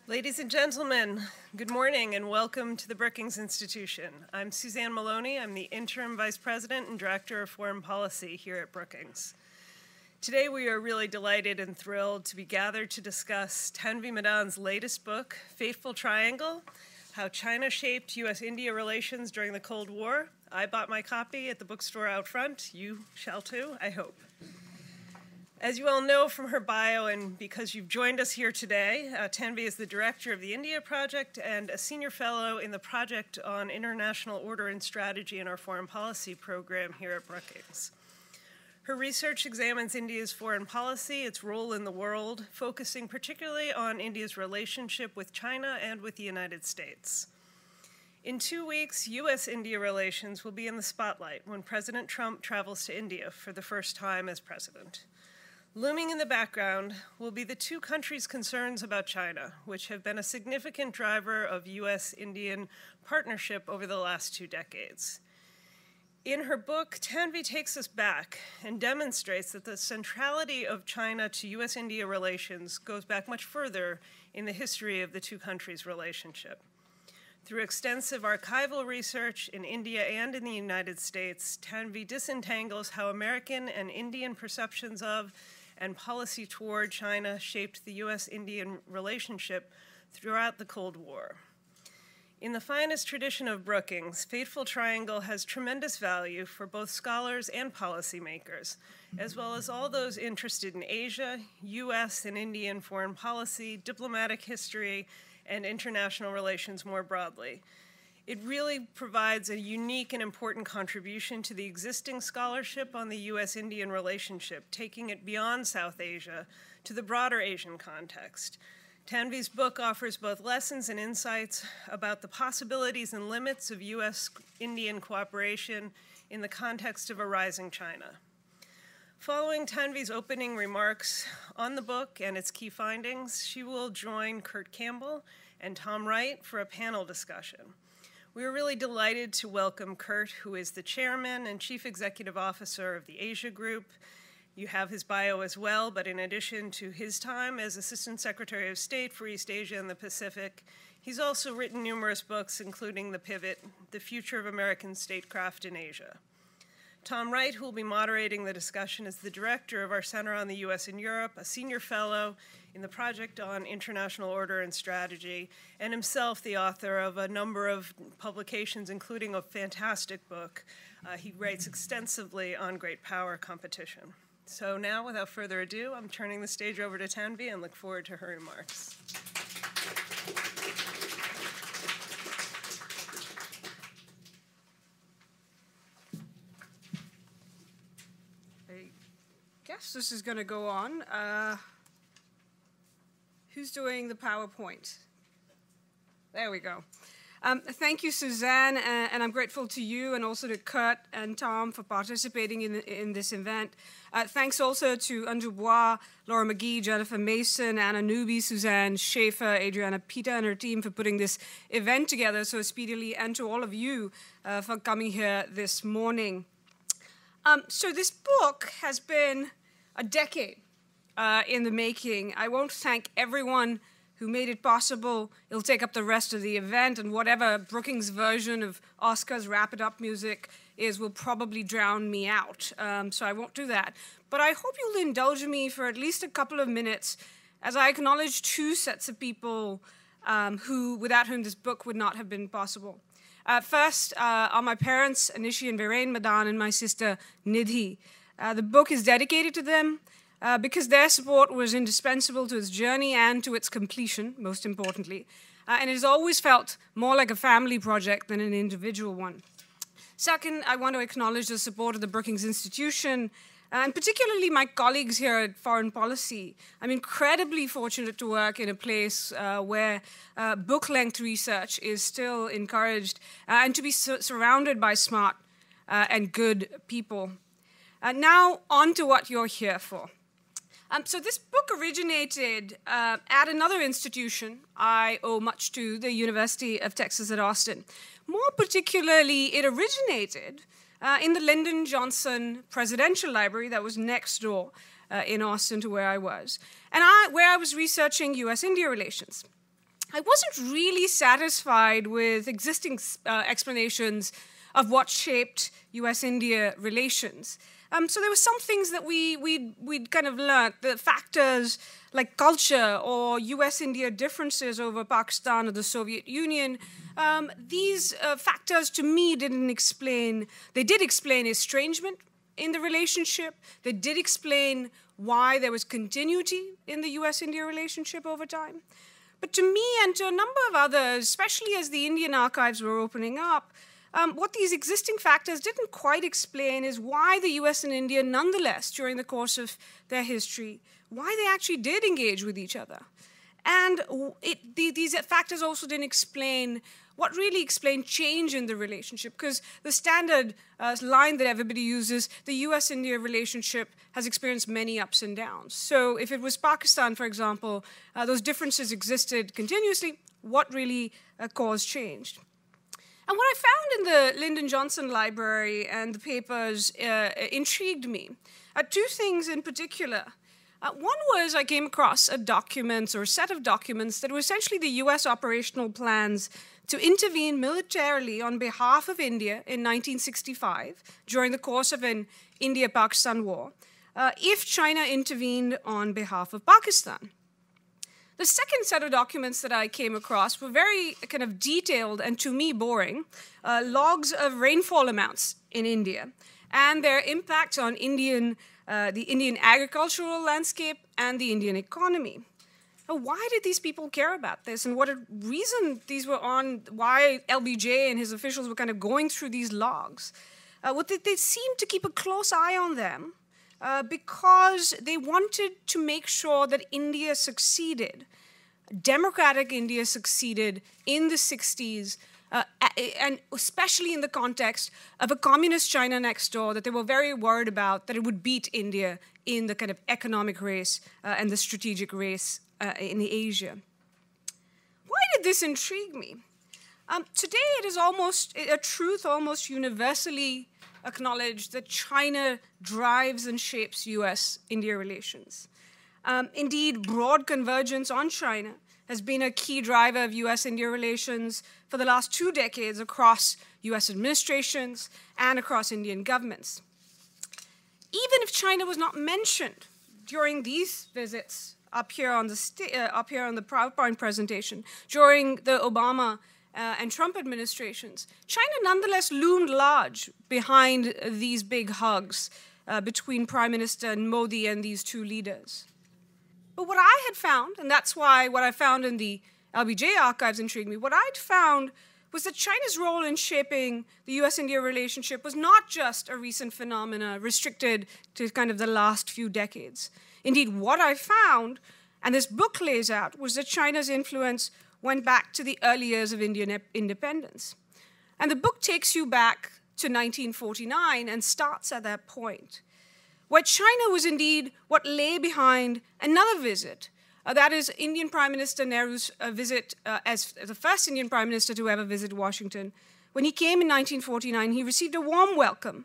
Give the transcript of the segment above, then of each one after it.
Ladies and gentlemen, good morning and welcome to the Brookings Institution. I'm Suzanne Maloney. I'm the Interim Vice President and Director of Foreign Policy here at Brookings. Today we are really delighted and thrilled to be gathered to discuss Tanvi Madan's latest book, Fateful Triangle, How China Shaped U.S. India Relations During the Cold War. I bought my copy at the bookstore out front. You shall too, I hope. As you all know from her bio, and because you've joined us here today, Tanvi is the director of the India Project and a senior fellow in the Project on International Order and Strategy in our Foreign Policy program here at Brookings. Her research examines India's foreign policy, its role in the world, focusing particularly on India's relationship with China and with the United States. In 2 weeks, U.S.-India relations will be in the spotlight when President Trump travels to India for the first time as president. Looming in the background will be the two countries' concerns about China, which have been a significant driver of U.S.-Indian partnership over the last 2 decades. In her book, Tanvi takes us back and demonstrates that the centrality of China to U.S.-India relations goes back much further in the history of the two countries' relationship. Through extensive archival research in India and in the United States, Tanvi disentangles how American and Indian perceptions of and policy toward China shaped the U.S.-Indian relationship throughout the Cold War. In the finest tradition of Brookings, Fateful Triangle has tremendous value for both scholars and policymakers, as well as all those interested in Asia, U.S. and Indian foreign policy, diplomatic history, and international relations more broadly. It really provides a unique and important contribution to the existing scholarship on the U.S.-Indian relationship, taking it beyond South Asia to the broader Asian context. Tanvi's book offers both lessons and insights about the possibilities and limits of U.S.-Indian cooperation in the context of a rising China. Following Tanvi's opening remarks on the book and its key findings, she will join Campbell and Tom Wright for a panel discussion. We are really delighted to welcome Kurt, who is the chairman and chief executive officer of the Asia Group. You have his bio as well, but in addition to his time as Assistant Secretary of State for East Asia and the Pacific, he's also written numerous books, including The Pivot, The Future of American Statecraft in Asia. Tom Wright, who will be moderating the discussion, is the director of our Center on the U.S. and Europe, a senior fellow in the Project on International Order and Strategy, and himself the author of a number of publications, including a fantastic book. He writes extensively on great power competition. So now, without further ado, I'm turning the stage over to Tanvi and look forward to her remarks. I guess this is going to go on. Who's doing the PowerPoint? There we go. Thank you, Suzanne, and I'm grateful to you and also to Kurt and Tom for participating in this event. Thanks also to Anju Bois, Laura McGee, Jennifer Mason, Anna Newby, Suzanne Schaefer, Adriana Peter and her team for putting this event together so speedily, and to all of you for coming here this morning. So this book has been a decade in the making. I won't thank everyone who made it possible. It'll take up the rest of the event, and whatever Brookings' version of Oscar's Wrap It Up music is will probably drown me out, so I won't do that. But I hope you'll indulge me for at least a couple of minutes as I acknowledge 2 sets of people without whom this book would not have been possible. First are my parents, Anishi and Viren Madan, and my sister, Nidhi. The book is dedicated to them because their support was indispensable to its journey and to its completion, most importantly. And it has always felt more like a family project than an individual one. Second, I want to acknowledge the support of the Brookings Institution, and particularly my colleagues here at Foreign Policy. I'm incredibly fortunate to work in a place where book-length research is still encouraged and to be surrounded by smart and good people. Now, on to what you're here for. So this book originated at another institution I owe much to, the University of Texas at Austin. More particularly, it originated in the Lyndon Johnson Presidential Library that was next door in Austin to where I was, and where I was researching U.S.-India relations. I wasn't really satisfied with existing explanations of what shaped U.S.-India relations. So there were some things that we'd kind of learned, the factors like culture or U.S.-India differences over Pakistan or the Soviet Union. These factors, to me, didn't explain. They did explain estrangement in the relationship. They did explain why there was continuity in the U.S.-India relationship over time. But to me and to a number of others, especially as the Indian archives were opening up, what these existing factors didn't quite explain is why the US and India, nonetheless, during the course of their history, why they actually did engage with each other. And these factors also didn't explain what really explained change in the relationship, because the standard line that everybody uses, the US-India relationship has experienced many ups and downs. So if it was Pakistan, for example, those differences existed continuously. What really caused change? And what I found in the Lyndon Johnson Library and the papers intrigued me. Two things in particular. One was I came across a document or a set of documents that were essentially the US operational plans to intervene militarily on behalf of India in 1965 during the course of an India-Pakistan war if China intervened on behalf of Pakistan. The second set of documents that I came across were very kind of detailed and, to me, boring, logs of rainfall amounts in India and their impact on the Indian agricultural landscape and the Indian economy. Now, why did these people care about this, and what reason these were on, why LBJ and his officials were kind of going through these logs? They seemed to keep a close eye on them because they wanted to make sure that India succeeded. Democratic India succeeded in the 60s, and especially in the context of a communist China next door that they were very worried about, that it would beat India in the kind of economic race and the strategic race in Asia. Why did this intrigue me? Today it is almost a truth almost universally acknowledged that China drives and shapes US-India relations. Indeed, broad convergence on China has been a key driver of US-India relations for the last 2 decades across US administrations and across Indian governments. Even if China was not mentioned during these visits up here on the PowerPoint presentation, during the Obama and Trump administrations, China nonetheless loomed large behind these big hugs between Prime Minister Modi and these two leaders. But what I had found, and that's why what I found in the LBJ archives intrigued me, what I'd found was that China's role in shaping the US-India relationship was not just a recent phenomena restricted to kind of the last few decades. Indeed, what I found, and this book lays out, was that China's influence went back to the early years of Indian independence. And the book takes you back to 1949 and starts at that point, where China was indeed what lay behind another visit. That is Indian Prime Minister Nehru's visit as the first Indian Prime Minister to ever visit Washington. When he came in 1949, he received a warm welcome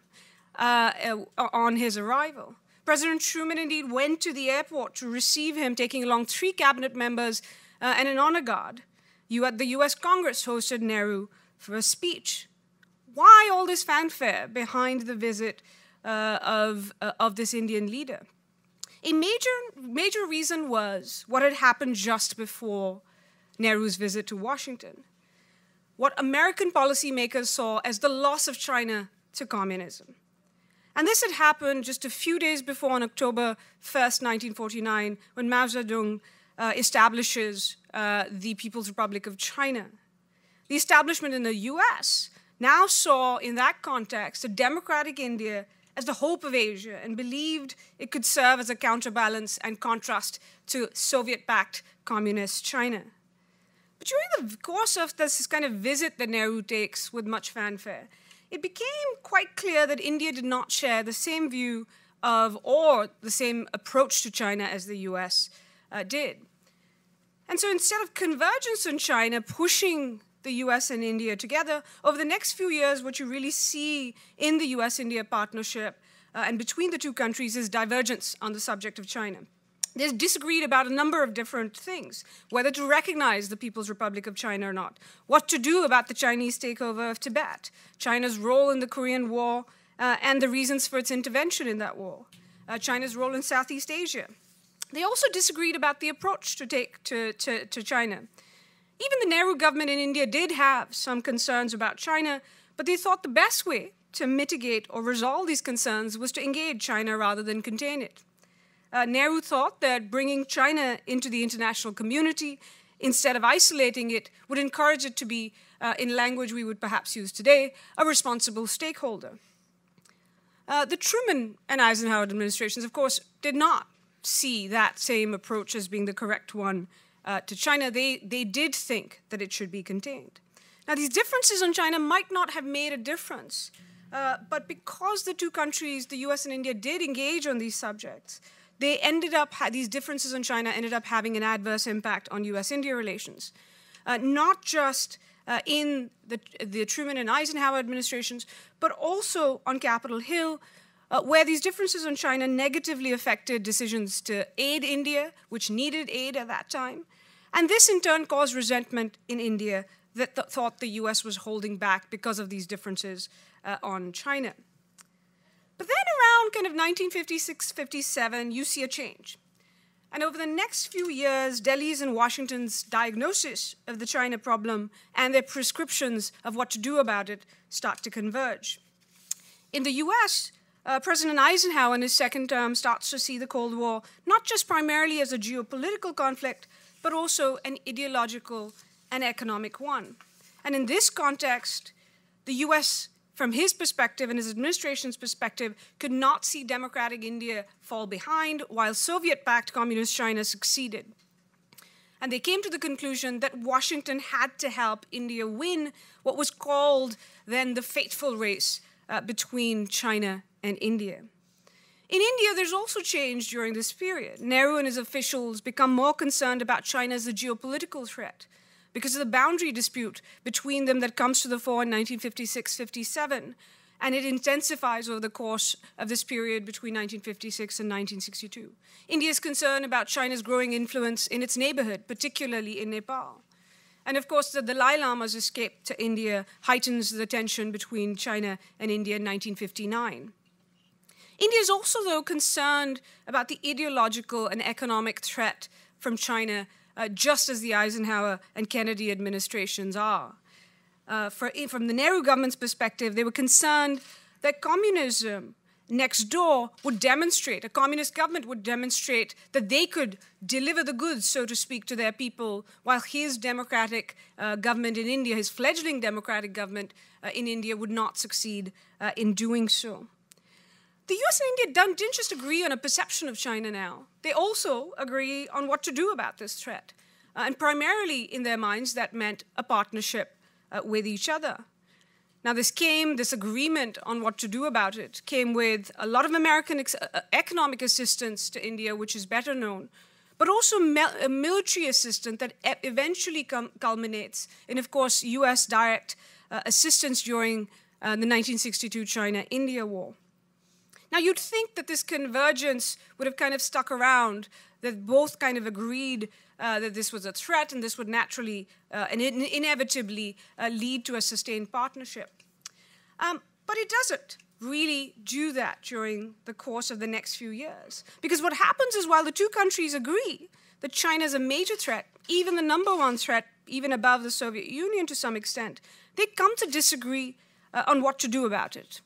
on his arrival. President Truman indeed went to the airport to receive him, taking along 3 cabinet members and an honor guard. The US Congress hosted Nehru for a speech. Why all this fanfare behind the visit of this Indian leader? A major reason was what had happened just before Nehru's visit to Washington, what American policymakers saw as the loss of China to communism. And this had happened just a few days before, on October 1st, 1949, when Mao Zedong establishes the People's Republic of China. The establishment in the US now saw, in that context, a democratic India as the hope of Asia and believed it could serve as a counterbalance and contrast to Soviet-backed communist China. But during the course of this kind of visit that Nehru takes with much fanfare, it became quite clear that India did not share the same view of or the same approach to China as the US did. And so instead of convergence in China pushing the US and India together, over the next few years, what you really see in the US-India partnership and between the two countries is divergence on the subject of China. They disagreed about a number of different things, whether to recognize the People's Republic of China or not, what to do about the Chinese takeover of Tibet, China's role in the Korean War and the reasons for its intervention in that war, China's role in Southeast Asia. They also disagreed about the approach to take to China. Even the Nehru government in India did have some concerns about China, but they thought the best way to mitigate or resolve these concerns was to engage China rather than contain it. Nehru thought that bringing China into the international community instead of isolating it would encourage it to be, in language we would perhaps use today, a responsible stakeholder. The Truman and Eisenhower administrations, of course, did not see that same approach as being the correct one to China. They did think that it should be contained. Now, these differences on China might not have made a difference, but because the two countries, the US and India, did engage on these subjects, they ended up, these differences on China ended up having an adverse impact on US-India relations, not just in the Truman and Eisenhower administrations, but also on Capitol Hill, where these differences on China negatively affected decisions to aid India, which needed aid at that time. And this in turn caused resentment in India that thought the US was holding back because of these differences on China. But then around kind of 1956-57, you see a change. And over the next few years, Delhi's and Washington's diagnosis of the China problem and their prescriptions of what to do about it start to converge. In the US, President Eisenhower in his second term starts to see the Cold War not just primarily as a geopolitical conflict, but also an ideological and economic one. And in this context, the US, from his perspective and his administration's perspective, could not see democratic India fall behind while Soviet-backed communist China succeeded. And they came to the conclusion that Washington had to help India win what was called then the fateful race between China and India. In India, there's also change during this period. Nehru and his officials become more concerned about China as a geopolitical threat because of the boundary dispute between them that comes to the fore in 1956-57, and it intensifies over the course of this period between 1956 and 1962. India is concerned about China's growing influence in its neighborhood, particularly in Nepal. And of course, the Dalai Lama's escape to India heightens the tension between China and India in 1959. India is also, though, concerned about the ideological and economic threat from China, just as the Eisenhower and Kennedy administrations are. From the Nehru government's perspective, they were concerned that communism next door would demonstrate, a communist government would demonstrate that they could deliver the goods, so to speak, to their people, while his democratic government in India, his fledgling democratic government in India, would not succeed in doing so. The US and India didn't just agree on a perception of China now. They also agree on what to do about this threat. And primarily, in their minds, that meant a partnership with each other. Now, this agreement on what to do about it came with a lot of American economic assistance to India, which is better known, but also a military assistance that eventually culminates in, of course, US direct assistance during the 1962 China-India War. Now, you'd think that this convergence would have kind of stuck around, that both kind of agreed that this was a threat and this would naturally and inevitably lead to a sustained partnership. But it doesn't really do that during the course of the next few years. Because what happens is, while the two countries agree that China is a major threat, even the number one threat, even above the Soviet Union to some extent, they come to disagree on what to do about it.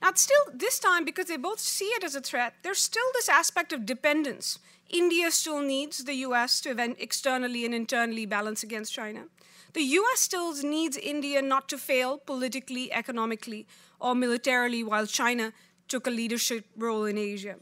Now, still, this time, because they both see it as a threat, there's still this aspect of dependence. India still needs the US to externally and internally balance against China. The US still needs India not to fail politically, economically, or militarily while China took a leadership role in Asia.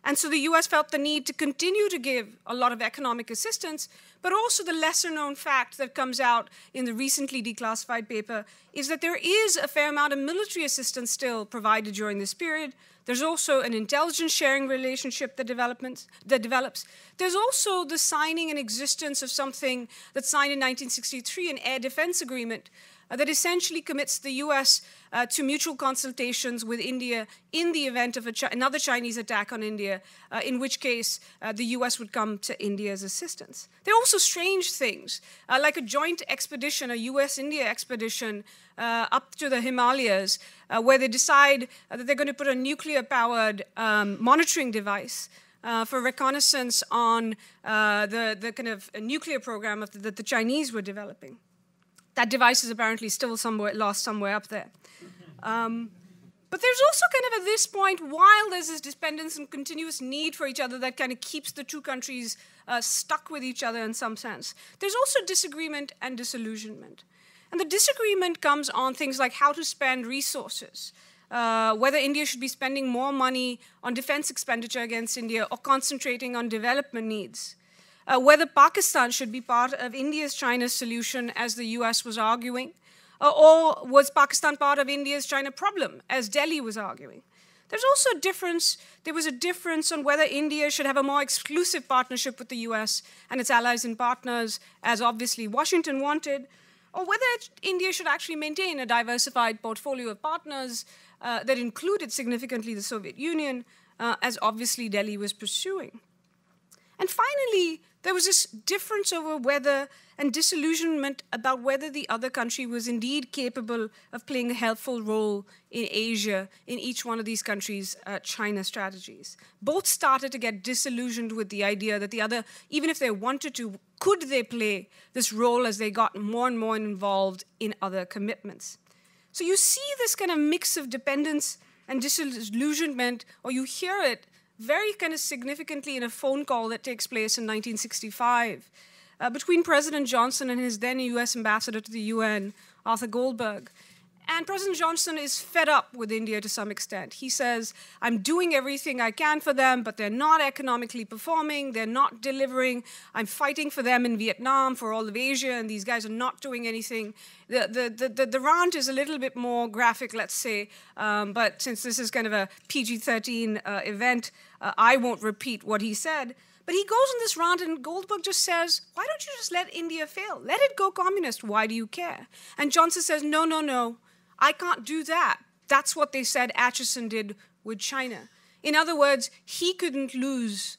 And so the US felt the need to continue to give a lot of economic assistance, but also the lesser-known fact that comes out in the recently declassified paper is that there is a fair amount of military assistance still provided during this period. There's also an intelligence sharing relationship that develops. There's also the signing and existence of something that's signed in 1963, an air defense agreement, that essentially commits the US to mutual consultations with India in the event of another Chinese attack on India, in which case the US would come to India's assistance. There are also strange things, like a joint expedition, a US-India expedition up to the Himalayas, where they decide that they're going to put a nuclear-powered monitoring device for reconnaissance on the kind of nuclear program that the Chinese were developing. That device is apparently still lost somewhere up there. But there's also kind of at this point, while there's this dependence and continuous need for each other that kind of keeps the two countries stuck with each other in some sense, there's also disagreement and disillusionment. And the disagreement comes on things like how to spend resources, whether India should be spending more money on defense expenditure against India or concentrating on development needs. Whether Pakistan should be part of India's China solution, as the US was arguing, or was Pakistan part of India's China problem, as Delhi was arguing. There's also a difference. There was a difference on whether India should have a more exclusive partnership with the US and its allies and partners, as obviously Washington wanted, or whether India should actually maintain a diversified portfolio of partners that included significantly the Soviet Union, as obviously Delhi was pursuing. And finally, there was this difference over whether, and disillusionment about whether the other country was indeed capable of playing a helpful role in Asia, in each one of these countries' China strategies. Both started to get disillusioned with the idea that the other, even if they wanted to, could they play this role as they got more and more involved in other commitments. So you see this kind of mix of dependence and disillusionment, or you hear it very kind of significantly in a phone call that takes place in 1965 between President Johnson and his then US ambassador to the UN, Arthur Goldberg. And President Johnson is fed up with India to some extent. He says, I'm doing everything I can for them, but they're not economically performing, they're not delivering. I'm fighting for them in Vietnam, for all of Asia, and these guys are not doing anything. The rant is a little bit more graphic, let's say, but since this is kind of a PG-13 event, I won't repeat what he said. But he goes on this rant, and Goldberg just says, why don't you just let India fail? Let it go communist. Why do you care? And Johnson says, no, no, no. I can't do that. That's what they said Acheson did with China. In other words, he couldn't lose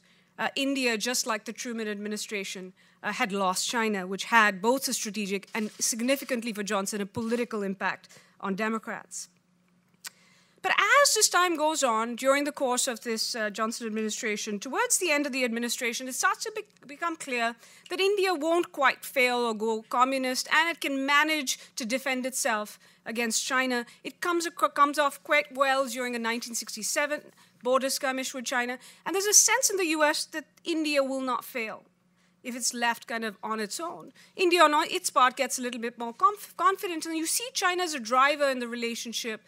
India just like the Truman administration had lost China, which had both a strategic and significantly for Johnson a political impact on Democrats. But as this time goes on, during the course of this Johnson administration, towards the end of the administration, it starts to become clear that India won't quite fail or go communist, and it can manage to defend itself against China. It comes off quite well during a 1967 border skirmish with China, and there's a sense in the US that India will not fail if it's left kind of on its own. India, on its part, gets a little bit more confident, and you see China as a driver in the relationship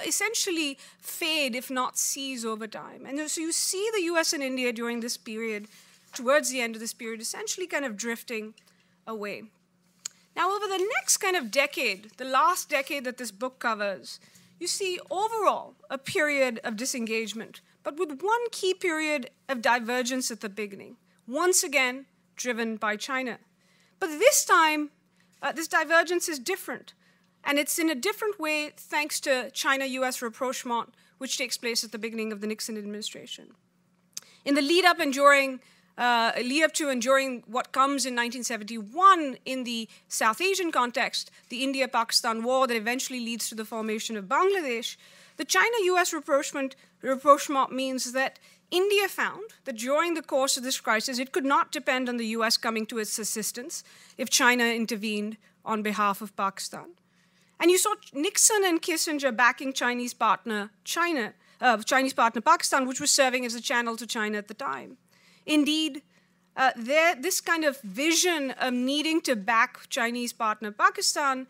essentially fade, if not cease, over time. And so you see the US and India during this period, towards the end of this period, essentially kind of drifting away. Now, over the next kind of decade, the last decade that this book covers, you see overall a period of disengagement, but with one key period of divergence at the beginning, once again driven by China. But this time, this divergence is different. And it's in a different way thanks to China-US rapprochement, which takes place at the beginning of the Nixon administration. In the lead up to and during what comes in 1971 in the South Asian context, the India-Pakistan war that eventually leads to the formation of Bangladesh, the China-US rapprochement means that India found that during the course of this crisis, it could not depend on the US coming to its assistance if China intervened on behalf of Pakistan. And you saw Nixon and Kissinger backing Chinese partner Pakistan, which was serving as a channel to China at the time. Indeed, this kind of vision of needing to back Chinese partner Pakistan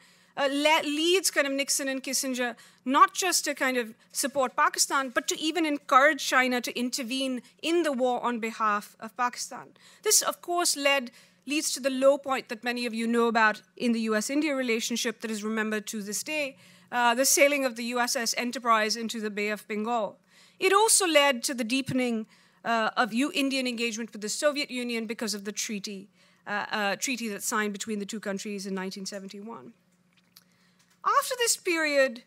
leads kind of Nixon and Kissinger not just to kind of support Pakistan, but to even encourage China to intervene in the war on behalf of Pakistan. This, of course, leads to the low point that many of you know about in the U.S.-India relationship that is remembered to this day, the sailing of the USS Enterprise into the Bay of Bengal. It also led to the deepening of Indian engagement with the Soviet Union because of the treaty that's signed between the two countries in 1971. After this period,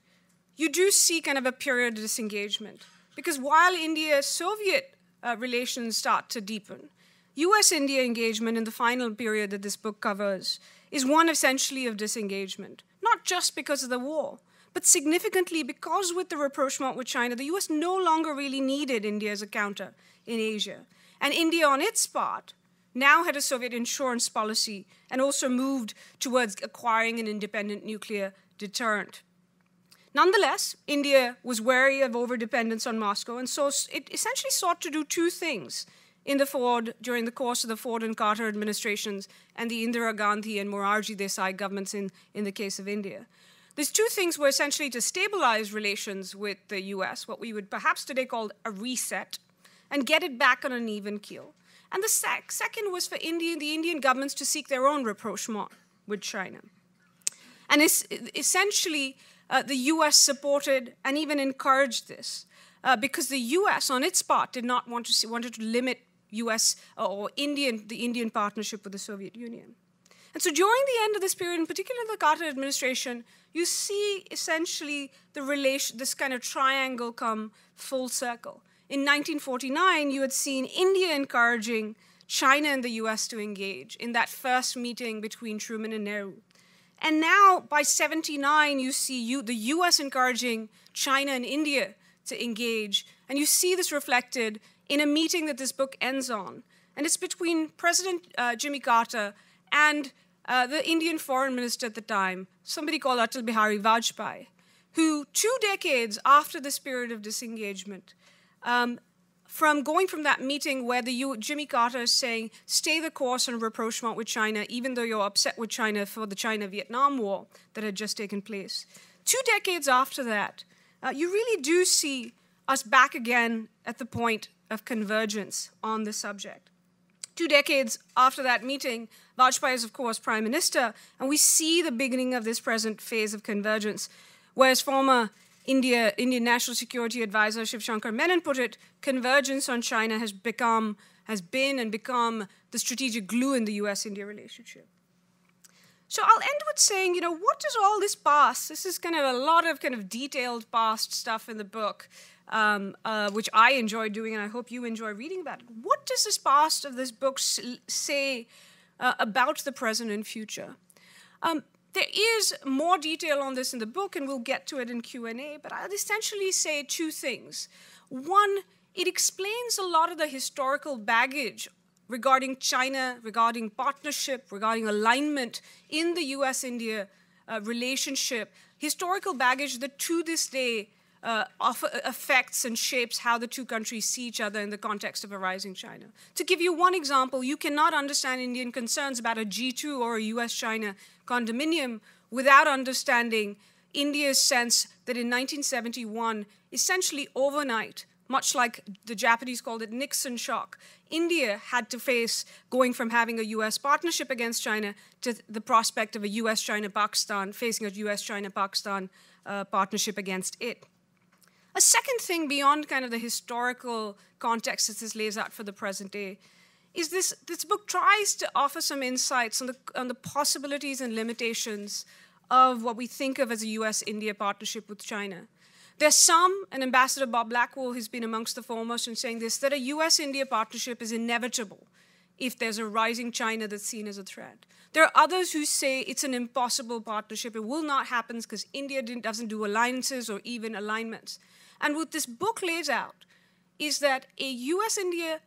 you do see kind of a period of disengagement, because while India-Soviet relations start to deepen, U.S.-India engagement in the final period that this book covers is one essentially of disengagement, not just because of the war, but significantly because with the rapprochement with China, the U.S. no longer really needed India as a counter in Asia. And India, on its part, now had a Soviet insurance policy and also moved towards acquiring an independent nuclear deterrent. Nonetheless, India was wary of overdependence on Moscow, and so it essentially sought to do two things during the course of the Ford and Carter administrations and the Indira Gandhi and Morarji Desai governments in the case of India. These two things were essentially to stabilize relations with the US, what we would perhaps today call a reset, and get it back on an even keel. And the second was for the Indian governments to seek their own rapprochement with China. And essentially, the US supported and even encouraged this because the US, on its part, did not wanted to limit US or the Indian partnership with the Soviet Union. And so during the end of this period, in particular the Carter administration, you see essentially this kind of triangle come full circle. In 1949, you had seen India encouraging China and the US to engage in that first meeting between Truman and Nehru. And now, by 1979, you see the US encouraging China and India to engage. And you see this reflected in a meeting that this book ends on. And it's between President Jimmy Carter and the Indian foreign minister at the time, somebody called Atal Bihari Vajpayee, who 2 decades after this period of disengagement, from that meeting where Jimmy Carter is saying, stay the course on rapprochement with China, even though you're upset with China for the China-Vietnam War that had just taken place. 2 decades after that, you really do see us back again at the point of convergence on the subject. 2 decades after that meeting, Vajpayee is, of course, prime minister, and we see the beginning of this present phase of convergence, whereas former Indian National Security Advisor Shiv Shankar Menon put it, convergence on China has become the strategic glue in the US-India relationship. So I'll end with saying, what does all this past? This is kind of a lot of kind of detailed past stuff in the book, which I enjoy doing, and I hope you enjoy reading about it. What does this past of this book say about the present and future? There is more detail on this in the book, and we'll get to it in Q&A, but I'll essentially say 2 things. One, it explains a lot of the historical baggage regarding China, regarding partnership, regarding alignment in the US-India relationship, historical baggage that to this day affects and shapes how the two countries see each other in the context of a rising China. To give you one example, you cannot understand Indian concerns about a G2 or a US-China condominium without understanding India's sense that in 1971, essentially overnight, much like the Japanese called it Nixon shock, India had to face going from having a US partnership against China to the prospect of a US-China-Pakistan, facing a US-China-Pakistan partnership against it. A second thing beyond kind of the historical context that this lays out for the present day is this book tries to offer some insights on the possibilities and limitations of what we think of as a US-India partnership with China. There's some, and Ambassador Bob Blackwell has been amongst the foremost in saying this, that a US-India partnership is inevitable if there's a rising China that's seen as a threat. There are others who say it's an impossible partnership. It will not happen because India doesn't do alliances or even alignments. And what this book lays out is that a US-India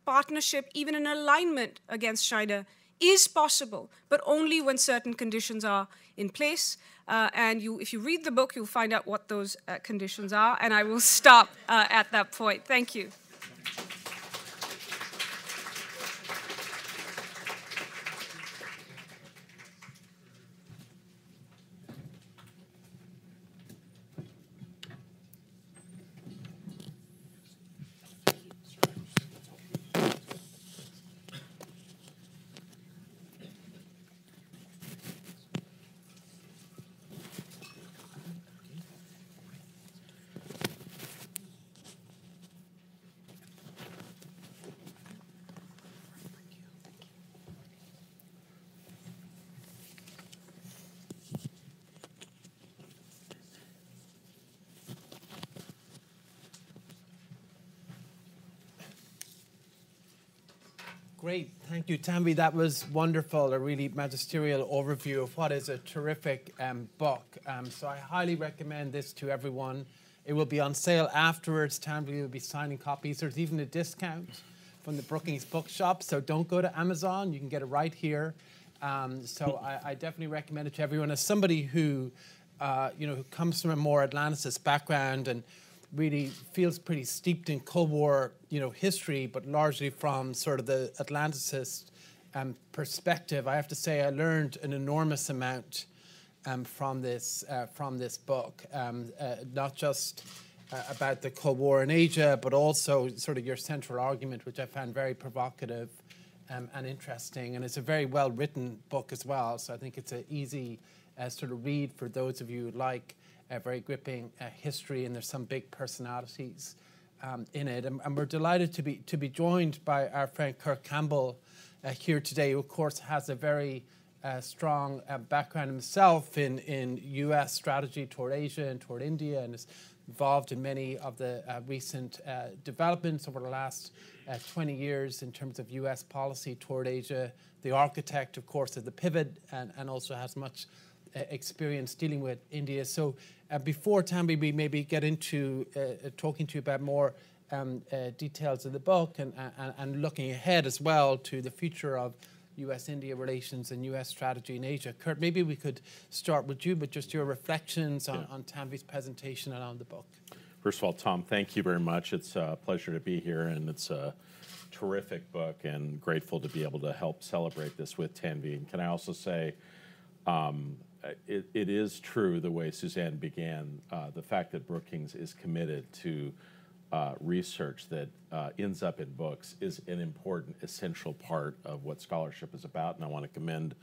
partnership, even an alignment against China, is possible, but only when certain conditions are in place. And if you read the book, you'll find out what those conditions are. And I will stop at that point. Thank you. Great. Thank you, Tanvi. That was wonderful, a really magisterial overview of what is a terrific book. So I highly recommend this to everyone. It will be on sale afterwards. Tanvi will be signing copies. There's even a discount from the Brookings bookshop, so don't go to Amazon. You can get it right here. So I definitely recommend it to everyone. As somebody who, who comes from a more Atlanticist background and really feels pretty steeped in Cold War, history, but largely from sort of the Atlanticist perspective, I have to say I learned an enormous amount from this book, not just about the Cold War in Asia, but also sort of your central argument, which I found very provocative and interesting. And it's a very well-written book as well, so I think it's an easy sort of read for those of you who like a very gripping history, and there's some big personalities in it. And we're delighted to be joined by our friend Kirk Campbell here today, who of course has a very strong background himself in U.S. strategy toward Asia and toward India, and is involved in many of the recent developments over the last 20 years in terms of U.S. policy toward Asia. The architect, of course, of the pivot, and also has much experience dealing with India. So before, Tanvi, we maybe get into talking to you about more details of the book and looking ahead as well to the future of U.S.-India relations and U.S. strategy in Asia. Kurt, maybe we could start with you, but just your reflections on Tanvi's presentation and on the book. First of all, Tom, thank you very much. It's a pleasure to be here, and it's a terrific book, and grateful to be able to help celebrate this with Tanvi. And can I also say, it is true the way Suzanne began, the fact that Brookings is committed to research that ends up in books is an important, essential part of what scholarship is about, and I want to commend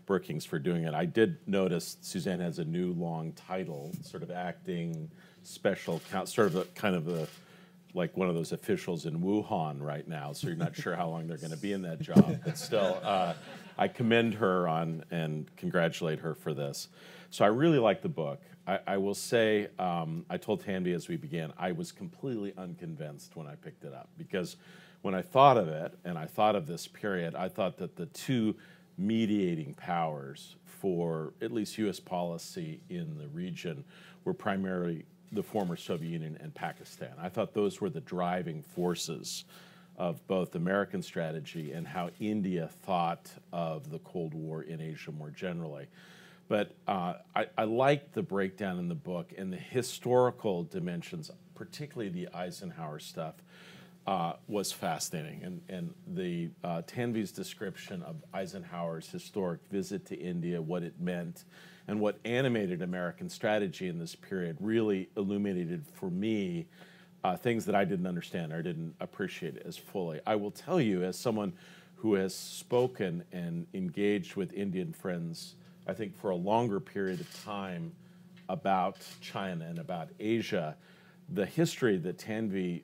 Brookings for doing it. I did notice Suzanne has a new long title, sort of acting special, sort of like one of those officials in Wuhan right now, so you're not sure how long they're going to be in that job, but still, I commend her on and congratulate her for this. So I really like the book. I will say, I told Tanvi as we began, I was completely unconvinced when I picked it up, because when I thought of it, and I thought of this period, I thought that the two mediating powers for at least U.S. policy in the region were primarily the former Soviet Union and Pakistan. I thought those were the driving forces of both American strategy and how India thought of the Cold War in Asia more generally. But I liked the breakdown in the book and the historical dimensions, particularly the Eisenhower stuff, was fascinating. And the Tanvi's description of Eisenhower's historic visit to India, what it meant, and what animated American strategy in this period really illuminated for me things that I didn't understand or didn't appreciate as fully. I will tell you, as someone who has spoken and engaged with Indian friends, I think for a longer period of time, about China and about Asia, the history that Tanvi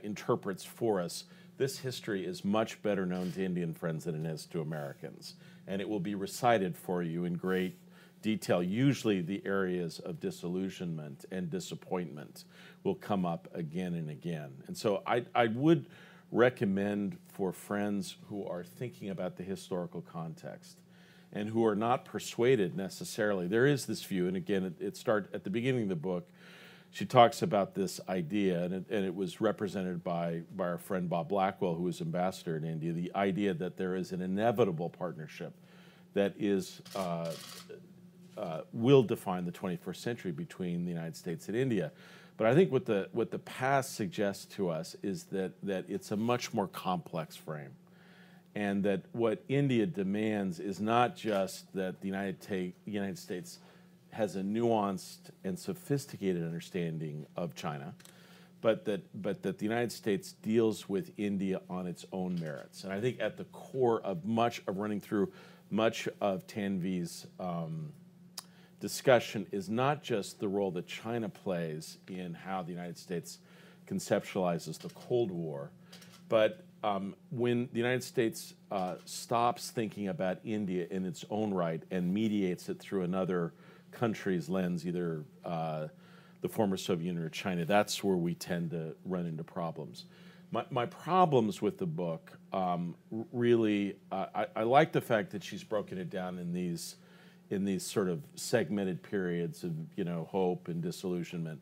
interprets for us, this history is much better known to Indian friends than it is to Americans. And it will be recited for you in great detail. Usually the areas of disillusionment and disappointment will come up again and again. And so I would recommend for friends who are thinking about the historical context and who are not persuaded necessarily. There is this view, and again, it starts at the beginning of the book. She talks about this idea, and it was represented by our friend Bob Blackwell, who was ambassador in India, the idea that there is an inevitable partnership that is will define the 21st century between the United States and India. But I think what the past suggests to us is that it's a much more complex frame, and that what India demands is not just that the United States has a nuanced and sophisticated understanding of China, but that the United States deals with India on its own merits. And I think at the core of running through much of Tanvi's discussion is not just the role that China plays in how the United States conceptualizes the Cold War, but when the United States stops thinking about India in its own right and mediates it through another country's lens, either the former Soviet Union or China, that's where we tend to run into problems. My problems with the book really, I like the fact that she's broken it down in these sort of segmented periods of, you know, hope and disillusionment.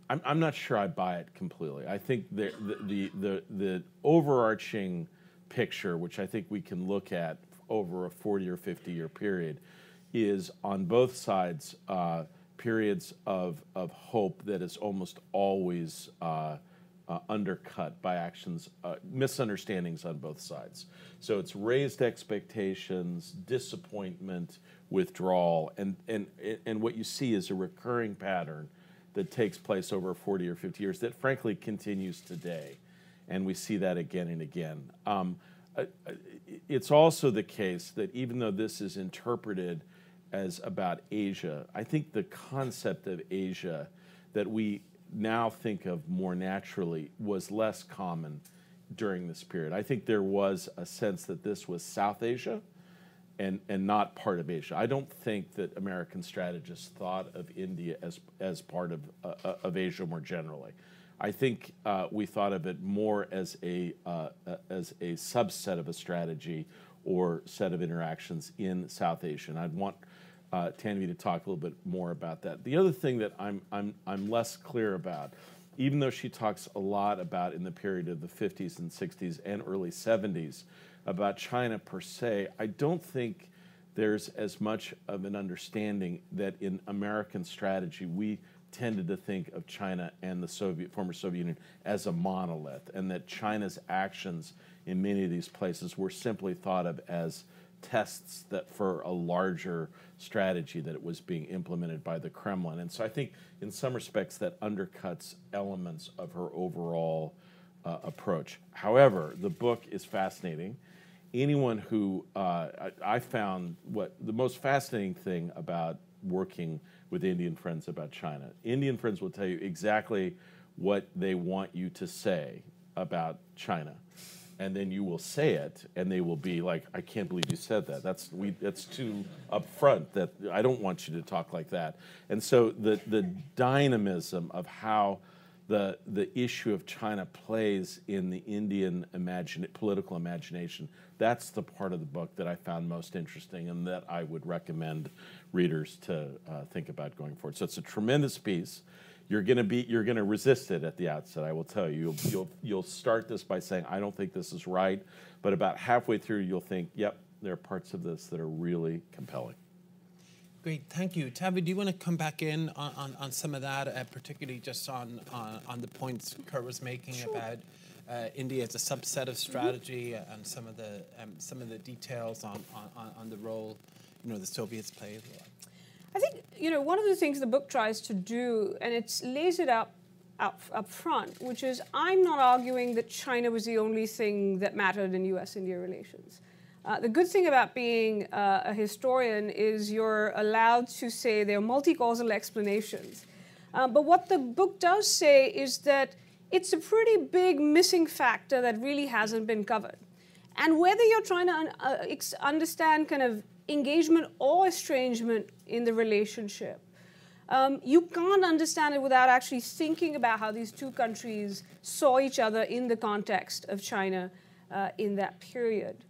I'm not sure I buy it completely. I think the overarching picture, which I think we can look at over a 40 or 50 year period, is on both sides periods of hope that is almost always undercut by actions, misunderstandings on both sides. So it's raised expectations, disappointment, withdrawal, and what you see is a recurring pattern that takes place over 40 or 50 years that frankly continues today. And we see that again and again. It's also the case that even though this is interpreted as about Asia, I think the concept of Asia that we now think of more naturally was less common during this period. I think there was a sense that this was South Asia and not part of Asia. I don't think that American strategists thought of India as part of Asia more generally. I think we thought of it more as a subset of a strategy or set of interactions in South Asia. And I'd want Tanvi to talk a little bit more about that. The other thing that I'm less clear about, even though she talks a lot about in the period of the 50s and 60s and early 70s about China per se, I don't think there's as much of an understanding that in American strategy we tended to think of China and the former Soviet Union as a monolith, and that China's actions in many of these places were simply thought of as tests that for a larger strategy that it was being implemented by the Kremlin. And so I think in some respects that undercuts elements of her overall approach. However, the book is fascinating. Anyone who, I found what the most fascinating thing about working with Indian friends about China. Indian friends will tell you exactly what they want you to say about China. And then you will say it, and they will be like, I can't believe you said that. That's too upfront. That I don't want you to talk like that. And so the dynamism of how the issue of China plays in the Indian political imagination, that's the part of the book that I found most interesting and that I would recommend readers to think about going forward. So it's a tremendous piece. You're going to resist it at the outset. I will tell you. You'll start this by saying, I don't think this is right, but about halfway through, you'll think, yep, there are parts of this that are really compelling. Great, thank you. Tanvi, do you want to come back in on some of that, particularly just on the points Kurt was making about India as a subset of strategy and some of the details on the role the Soviets played? I think, one of the things the book tries to do, and it lays it up front, which is I'm not arguing that China was the only thing that mattered in U.S.-India relations. The good thing about being a historian is you're allowed to say there are multi-causal explanations. But what the book does say is that it's a pretty big missing factor that really hasn't been covered. And whether you're trying to understand kind of engagement or estrangement in the relationship, you can't understand it without actually thinking about how these two countries saw each other in the context of China in that period.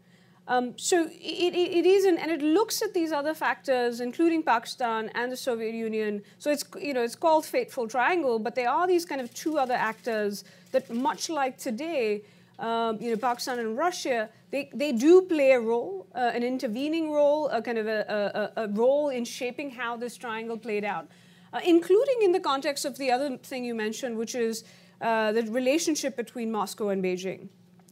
So it is, and it looks at these other factors, including Pakistan and the Soviet Union. So it's called Fateful Triangle, but there are these kind of two other actors that, much like today, Pakistan and Russia, they do play a role, an intervening role, a kind of a role in shaping how this triangle played out, including in the context of the other thing you mentioned, which is the relationship between Moscow and Beijing.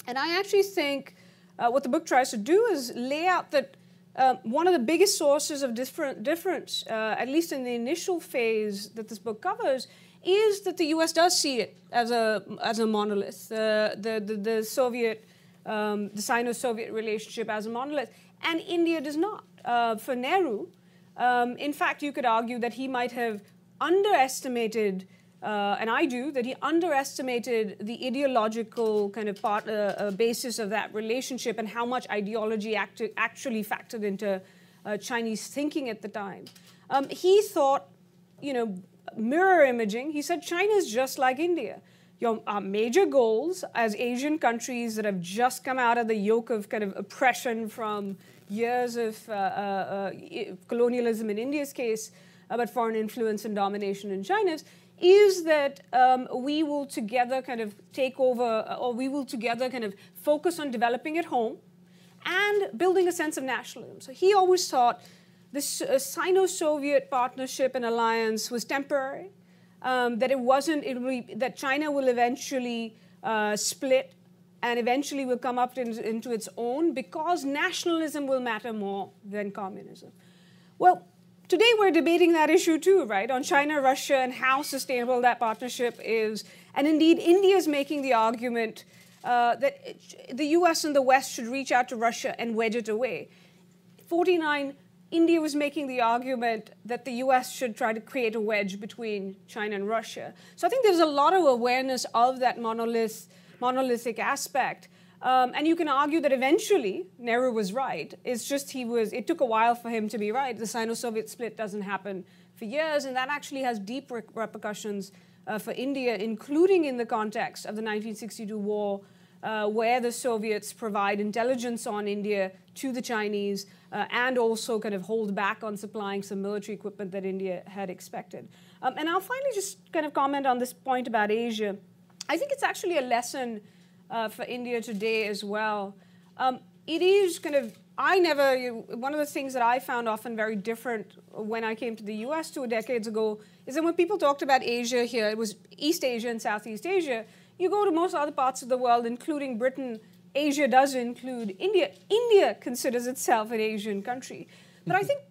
And I actually think what the book tries to do is lay out that one of the biggest sources of difference, at least in the initial phase that this book covers, is that the U.S. does see it as a monolith, the Soviet, the Sino-Soviet relationship as a monolith, and India does not. For Nehru, in fact, you could argue that he might have underestimated, and I do, that he underestimated the ideological kind of basis of that relationship and how much ideology actually factored into Chinese thinking at the time. He thought, mirror imaging, he said China is just like India. our major goals as Asian countries that have just come out of the yoke of kind of oppression from years of colonialism in India's case, but foreign influence and domination in China's, is that we will together kind of take over, or we will together kind of focus on developing at home and building a sense of nationalism. So he always thought this Sino-Soviet partnership and alliance was temporary, that it wasn't, that China will eventually split and eventually will come up into its own because nationalism will matter more than communism. Well, today we're debating that issue too, right? On China, Russia, and how sustainable that partnership is. And indeed, India is making the argument that the US and the West should reach out to Russia and wedge it away. 49, India was making the argument that the US should try to create a wedge between China and Russia. So I think there's a lot of awareness of that monolithic aspect. And you can argue that eventually Nehru was right. It's just it took a while for him to be right. The Sino-Soviet split doesn't happen for years, and that actually has deep repercussions for India, including in the context of the 1962 war, where the Soviets provide intelligence on India to the Chinese and also kind of hold back on supplying some military equipment that India had expected. And I'll finally just kind of comment on this point about Asia. I think it's actually a lesson for India today as well. It is kind of, one of the things that I found often very different when I came to the US 2 decades ago is that when people talked about Asia here, it was East Asia and Southeast Asia. You go to most other parts of the world, including Britain, Asia does include India. India considers itself an Asian country. But I think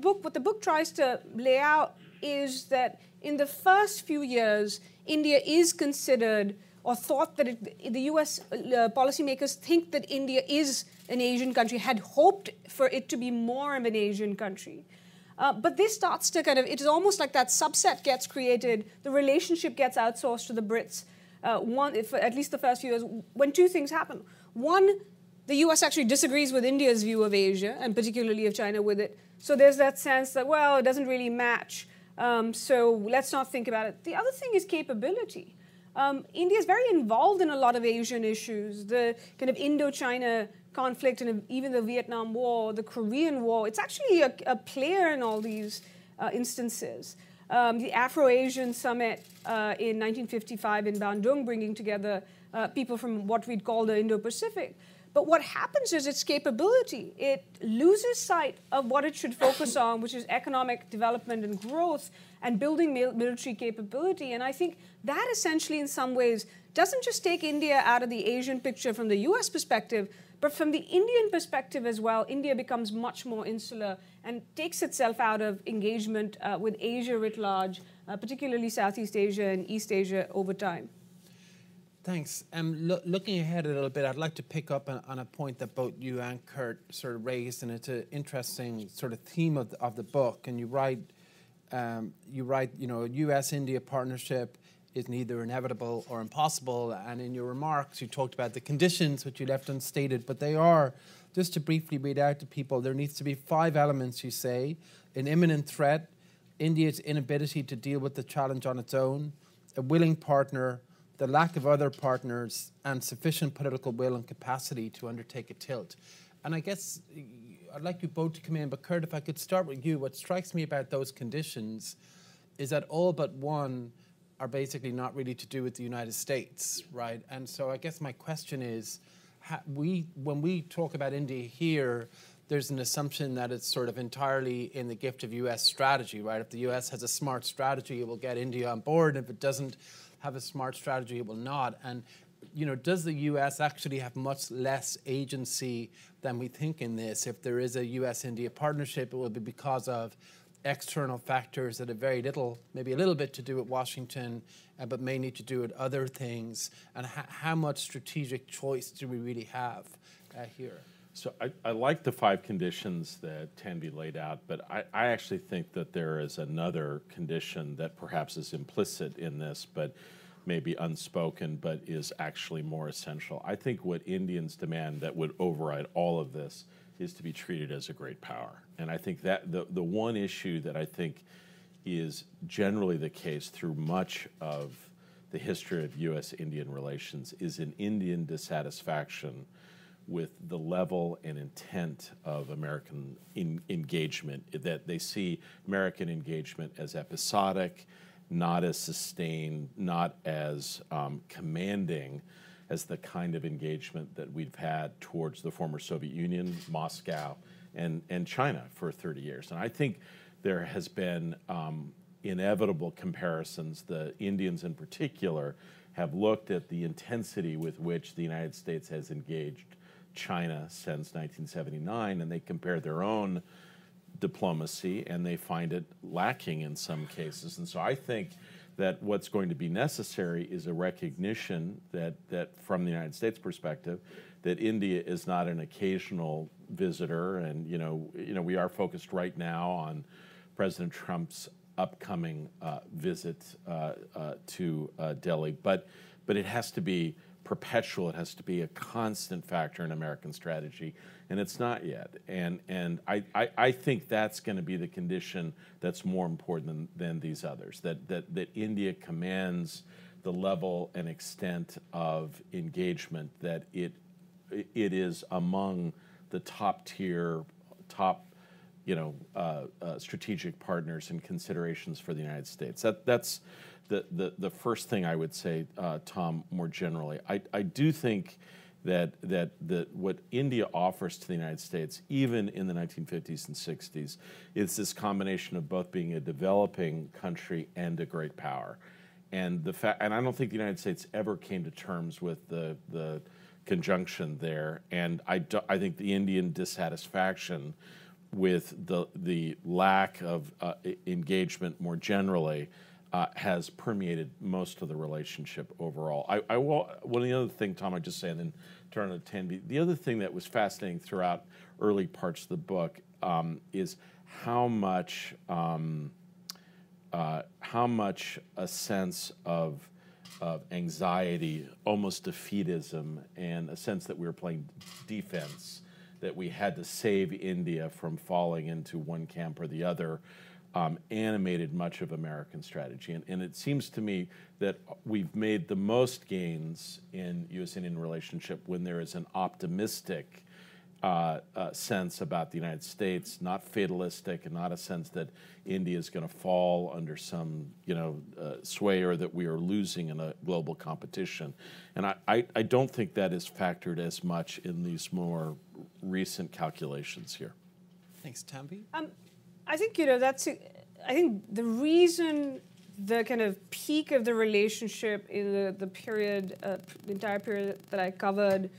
what the book tries to lay out is that in the first few years, India is considered or thought that the US policymakers think that India is an Asian country, had hoped for it to be more of an Asian country. But this starts to kind of, it's almost like that subset gets created, the relationship gets outsourced to the Brits, at least the first few years, when two things happen. One, the US actually disagrees with India's view of Asia, and particularly of China with it. So there's that sense that, well, it doesn't really match, so let's not think about it. The other thing is capability. India is very involved in a lot of Asian issues, the kind of Indo-China conflict and even the Vietnam War, the Korean War. It's actually a player in all these instances. The Afro-Asian Summit in 1955 in Bandung, bringing together people from what we'd call the Indo-Pacific. But what happens is its capability. It loses sight of what it should focus on, which is economic development and growth and building military capability. And I think that essentially, in some ways, doesn't just take India out of the Asian picture from the US perspective, but from the Indian perspective as well. India becomes much more insular and takes itself out of engagement with Asia writ large, particularly Southeast Asia and East Asia over time. Thanks. Looking ahead a little bit, I'd like to pick up on a point that both you and Kurt sort of raised, and it's an interesting sort of theme of the book. And you write, U.S. India partnership is neither inevitable or impossible. And in your remarks, you talked about the conditions, which you left unstated, but they are, just to briefly read out to people, there needs to be 5 elements, you say: an imminent threat, India's inability to deal with the challenge on its own, a willing partner, the lack of other partners, and sufficient political will and capacity to undertake a tilt. And I guess I'd like you both to come in, but Kurt, if I could start with you, what strikes me about those conditions is that all but one are basically not really to do with the United States, right? And so I guess my question is, when we talk about India here, there's an assumption that it's sort of entirely in the gift of U.S. strategy, right? If the U.S. has a smart strategy, it will get India on board. If it doesn't have a smart strategy, it will not. And, does the U.S. actually have much less agency than we think in this? If there is a U.S.-India partnership, it will be because of external factors that have very little, maybe a little bit to do with Washington, but may need to do with other things. And how much strategic choice do we really have here? So I like the 5 conditions that Tanvi laid out, but I actually think that there is another condition that perhaps is implicit in this, but maybe unspoken, but is actually more essential. I think what Indians demand that would override all of this is to be treated as a great power. And I think that the one issue that I think is generally the case through much of the history of U.S.-Indian relations is an Indian dissatisfaction with the level and intent of American engagement, that they see American engagement as episodic, not as sustained, not as commanding as the kind of engagement that we've had towards the former Soviet Union, Moscow, and China for 30 years. And I think there has been inevitable comparisons. The Indians in particular have looked at the intensity with which the United States has engaged China since 1979, and they compare their own diplomacy, and they find it lacking in some cases. And so I think that what's going to be necessary is a recognition that from the United States perspective, that India is not an occasional visitor. And we are focused right now on President Trump's upcoming visit to Delhi, but it has to be perpetual. It has to be a constant factor in American strategy, and it's not yet. And I think that's going to be the condition that's more important than these others. That India commands the level and extent of engagement that it is among the top tier, strategic partners and considerations for the United States. That's the first thing I would say, Tom, more generally. I do think that what India offers to the United States, even in the 1950s and 60s, is this combination of both being a developing country and a great power. And and I don't think the United States ever came to terms with the conjunction there. And I think the Indian dissatisfaction with the lack of engagement more generally has permeated most of the relationship overall. One of the other thing, Tom, I just say, and then turn to Tanvi. The other thing that was fascinating throughout early parts of the book is how much a sense of anxiety, almost defeatism, and a sense that we were playing defense, that we had to save India from falling into one camp or the other, animated much of American strategy. And it seems to me that we've made the most gains in U.S.-Indian relationship when there is an optimistic sense about the United States, not fatalistic, and not a sense that India is going to fall under some sway, or that we are losing in a global competition. And I don't think that is factored as much in these more recent calculations here. Thanks, Tanvi. I think I think the reason the kind of peak of the relationship in the period, the entire period that I covered,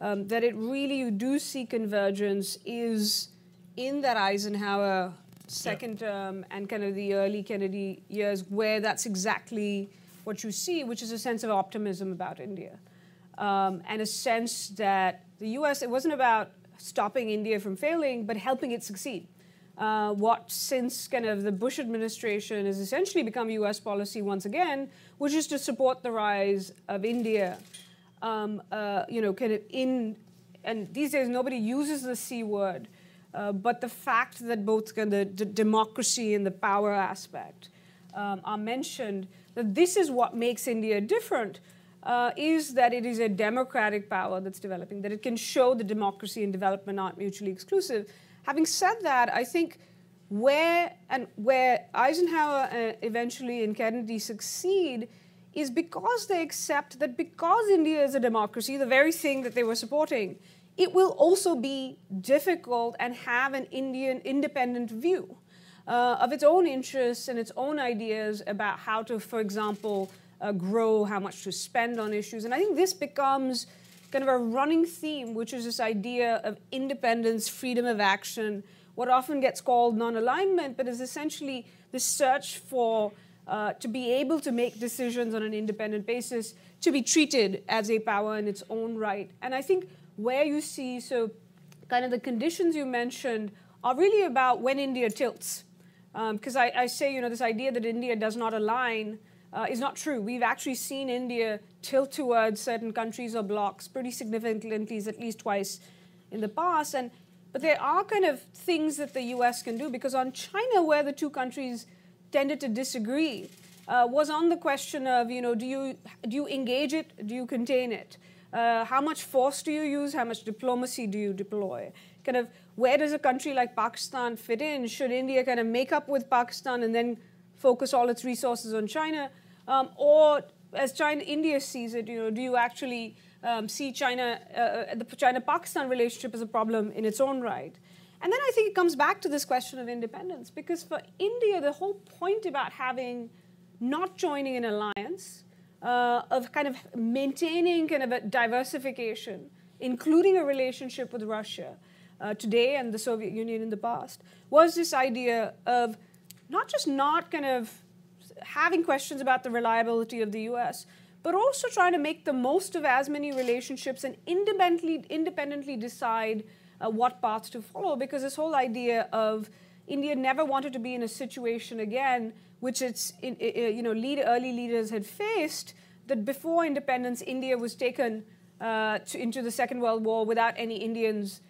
that it really, you do see convergence, is in that Eisenhower second term and kind of the early Kennedy years, where that's exactly what you see, which is a sense of optimism about India, and a sense that the U.S., it wasn't about stopping India from failing, but helping it succeed. What since kind of the Bush administration has essentially become U.S. policy once again, which is to support the rise of India. Kind of and these days nobody uses the C word, but the fact that both kind of the democracy and the power aspect are mentioned, that this is what makes India different, is that it is a democratic power that's developing, that it can show the democracy and development aren't mutually exclusive. Having said that, I think where Eisenhower eventually and Kennedy succeed is because they accept that because India is a democracy, the very thing that they were supporting, it will also be difficult and have an Indian independent view of its own interests and its own ideas about how to, for example, grow, how much to spend on issues. And I think this becomes kind of a running theme, which is this idea of independence, freedom of action, what often gets called non-alignment, but is essentially the search for to be able to make decisions on an independent basis, to be treated as a power in its own right. And I think where you see, so kind of the conditions you mentioned are really about when India tilts. Because I say, this idea that India does not align is not true. We've actually seen India tilt towards certain countries or blocs pretty significantly, at least twice in the past. But there are kind of things that the U.S. can do, because on China, where the two countries tended to disagree, was on the question of, do you engage it? Do you contain it? How much force do you use? How much diplomacy do you deploy? Kind of, where does a country like Pakistan fit in? Should India kind of make up with Pakistan and then focus all its resources on China? Or as India sees it, do you actually see the China-Pakistan relationship as a problem in its own right? And then I think it comes back to this question of independence, because for India, the whole point about not joining an alliance, of kind of maintaining kind of a diversification, including a relationship with Russia today and the Soviet Union in the past, was this idea of not kind of having questions about the reliability of the US, but also trying to make the most of as many relationships and independently decide what path to follow, because this whole idea of India never wanted to be in a situation again, which early leaders had faced, that before independence, India was taken into the Second World War without any Indians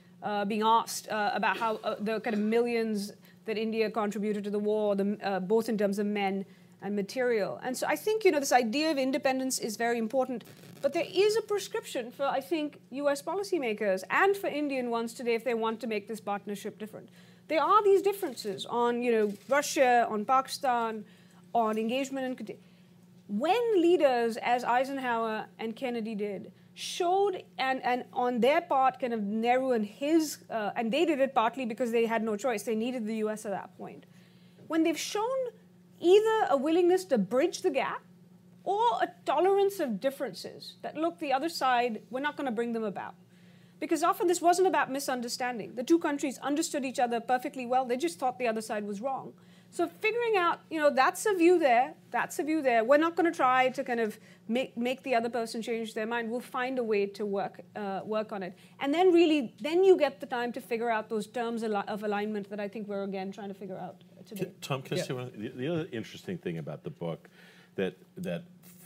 being asked about how the kind of millions that India contributed to the war, both in terms of men and material. And so I think, this idea of independence is very important. But there is a prescription for, I think, US policymakers and for Indian ones today if they want to make this partnership different. There are these differences on, Russia, on Pakistan, on engagement. And when leaders, as Eisenhower and Kennedy did, showed, and on their part, kind of Nehru and and they did it partly because they had no choice. They needed the US at that point. When they've shown either a willingness to bridge the gap or a tolerance of differences, that look, the other side, we're not going to bring them about. Because often this wasn't about misunderstanding. The two countries understood each other perfectly well. They just thought the other side was wrong. So figuring out, that's a view there, that's a view there. We're not going to try to kind of make the other person change their mind. We'll find a way to work on it. And then then you get the time to figure out those terms of alignment that I think we're, again, trying to figure out today. Tom, can I say the other interesting thing about the book that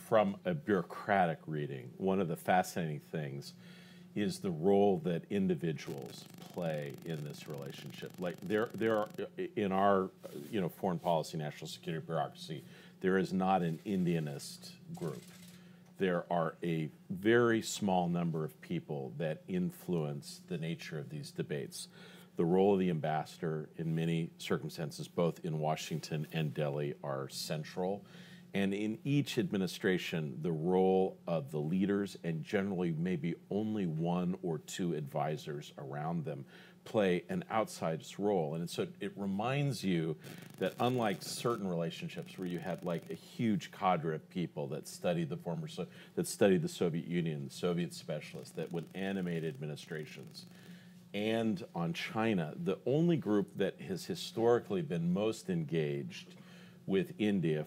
from a bureaucratic reading, one of the fascinating things is the role that individuals play in this relationship. Like there are in our foreign policy, national security bureaucracy, there is not an Indianist group. There are a very small number of people that influence the nature of these debates. The role of the ambassador in many circumstances, both in Washington and Delhi, are central. And in each administration, the role of the leaders, and generally maybe only one or two advisors around them, play an outsized role. And so it reminds you that unlike certain relationships where you had like a huge cadre of people that studied that studied the Soviet Union, Soviet specialists that would animate administrations, and on China, the only group that has historically been most engaged with India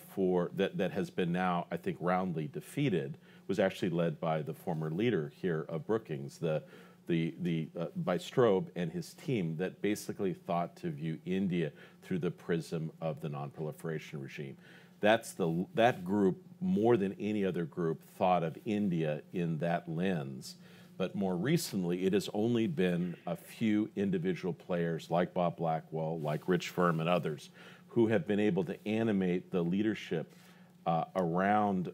that has been now, I think, roundly defeated, was actually led by the former leader here of Brookings, by Strobe and his team, that basically thought to view India through the prism of the non-proliferation regime. That group, more than any other group, thought of India in that lens. But more recently, it has only been a few individual players like Bob Blackwell, like Rich Firm and others, who have been able to animate the leadership around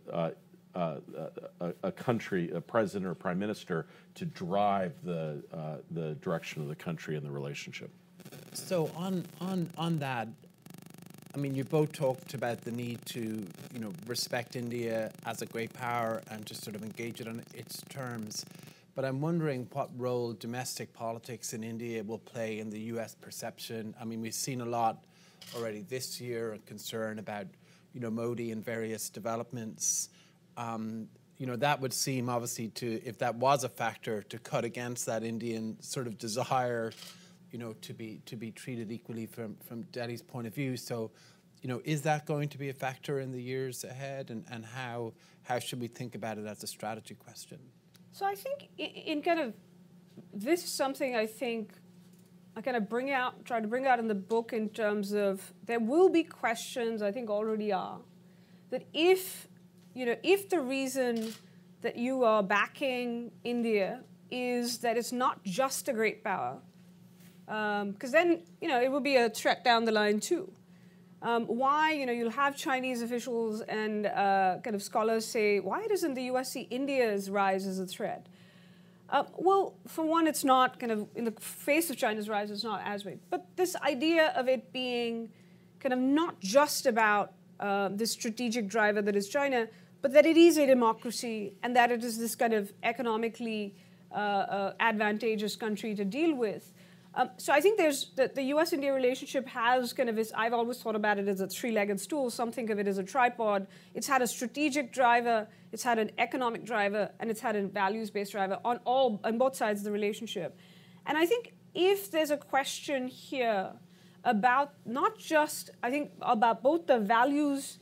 a country, a president or prime minister, to drive the direction of the country and the relationship. So on that, I mean, you both talked about the need to respect India as a great power and just sort of engage it on its terms. But I'm wondering what role domestic politics in India will play in the U.S. perception. I mean, we've seen a lot already this year, a concern about, Modi and various developments. That would seem obviously if that was a factor, to cut against that Indian sort of desire, to be treated equally from Delhi's point of view. So, is that going to be a factor in the years ahead, and how should we think about it as a strategy question? So I think in kind of, this is something I think I kind of try to bring out in the book in terms of, there will be questions, I think already are, that if the reason that you are backing India is that it's not just a great power, because then, it will be a threat down the line too. why, you'll have Chinese officials and kind of scholars say, why doesn't the US see India's rise as a threat? Well, for one, it's not kind of, in the face of China's rise, it's not as big. But this idea of it being kind of not just about this strategic driver that is China, but that it is a democracy and that it is this kind of economically advantageous country to deal with. So I think the US-India relationship has kind of this, I've always thought about it as a three-legged stool. Some think of it as a tripod. It's had a strategic driver, it's had an economic driver, and it's had a values-based driver on both sides of the relationship. And I think if there's a question here about not just, I think, about both the values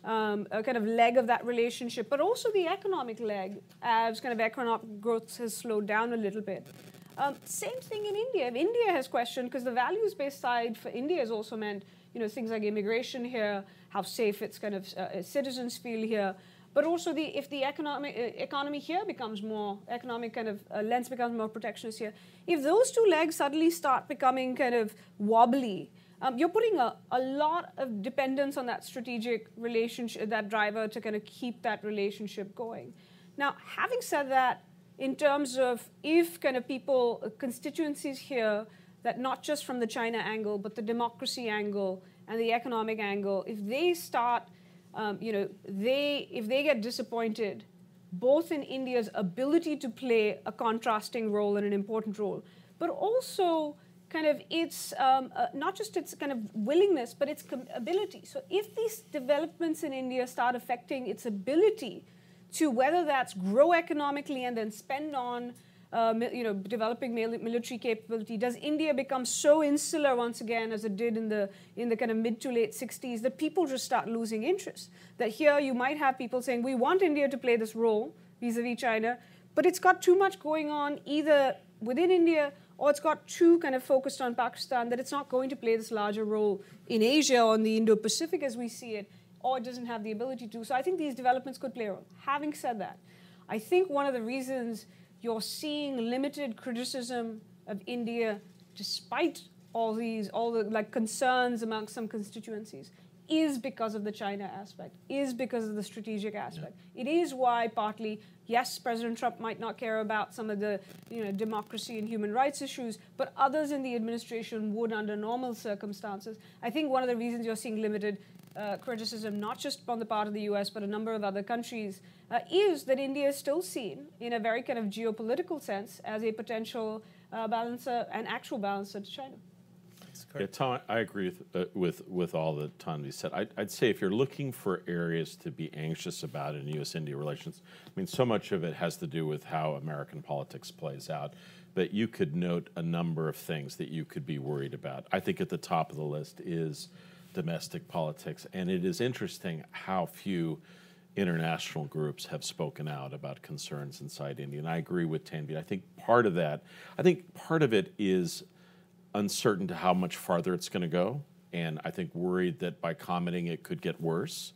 a kind of leg of that relationship, but also the economic leg as kind of economic growth has slowed down a little bit. Same thing in India. If India has questioned, because the values-based side for India has also meant, things like immigration here, how safe its kind of citizens feel here, but also if the economy here becomes more, economic kind of lens becomes more protectionist here, if those two legs suddenly start becoming kind of wobbly, you're putting a lot of dependence on that strategic relationship, that driver to kind of keep that relationship going. Now, having said that, in terms of if kind of constituencies here, that not just from the China angle, but the democracy angle and the economic angle, if they start, if they get disappointed, both in India's ability to play a contrasting role and an important role, but also kind of its, not just its kind of willingness, but its ability. So if these developments in India start affecting its ability to, whether that's grow economically and then spend on developing military capability, does India become so insular once again as it did in the kind of mid to late 60s that people just start losing interest? That here you might have people saying, we want India to play this role vis-a-vis China, but it's got too much going on either within India or it's got too kind of focused on Pakistan that it's not going to play this larger role in Asia or in the Indo-Pacific as we see it, or it doesn't have the ability to. So I think these developments could play a role. Having said that, I think one of the reasons you're seeing limited criticism of India, despite all the concerns amongst some constituencies, is because of the China aspect, is because of the strategic aspect. Yeah. It is why partly, yes, President Trump might not care about some of the democracy and human rights issues, but others in the administration would under normal circumstances. I think one of the reasons you're seeing limited criticism, not just on the part of the US, but a number of other countries, is that India is still seen in a very kind of geopolitical sense as a potential balancer and actual balancer to China. Yeah, Tom, I agree with all that Tanvi said. I'd say if you're looking for areas to be anxious about in U.S.-India relations, I mean, so much of it has to do with how American politics plays out, but you could note a number of things that you could be worried about. I think at the top of the list is domestic politics, and it is interesting how few international groups have spoken out about concerns inside India, and I agree with Tanvi. I think part of it is uncertain to how much farther it's going to go, and I think worried that by commenting it could get worse.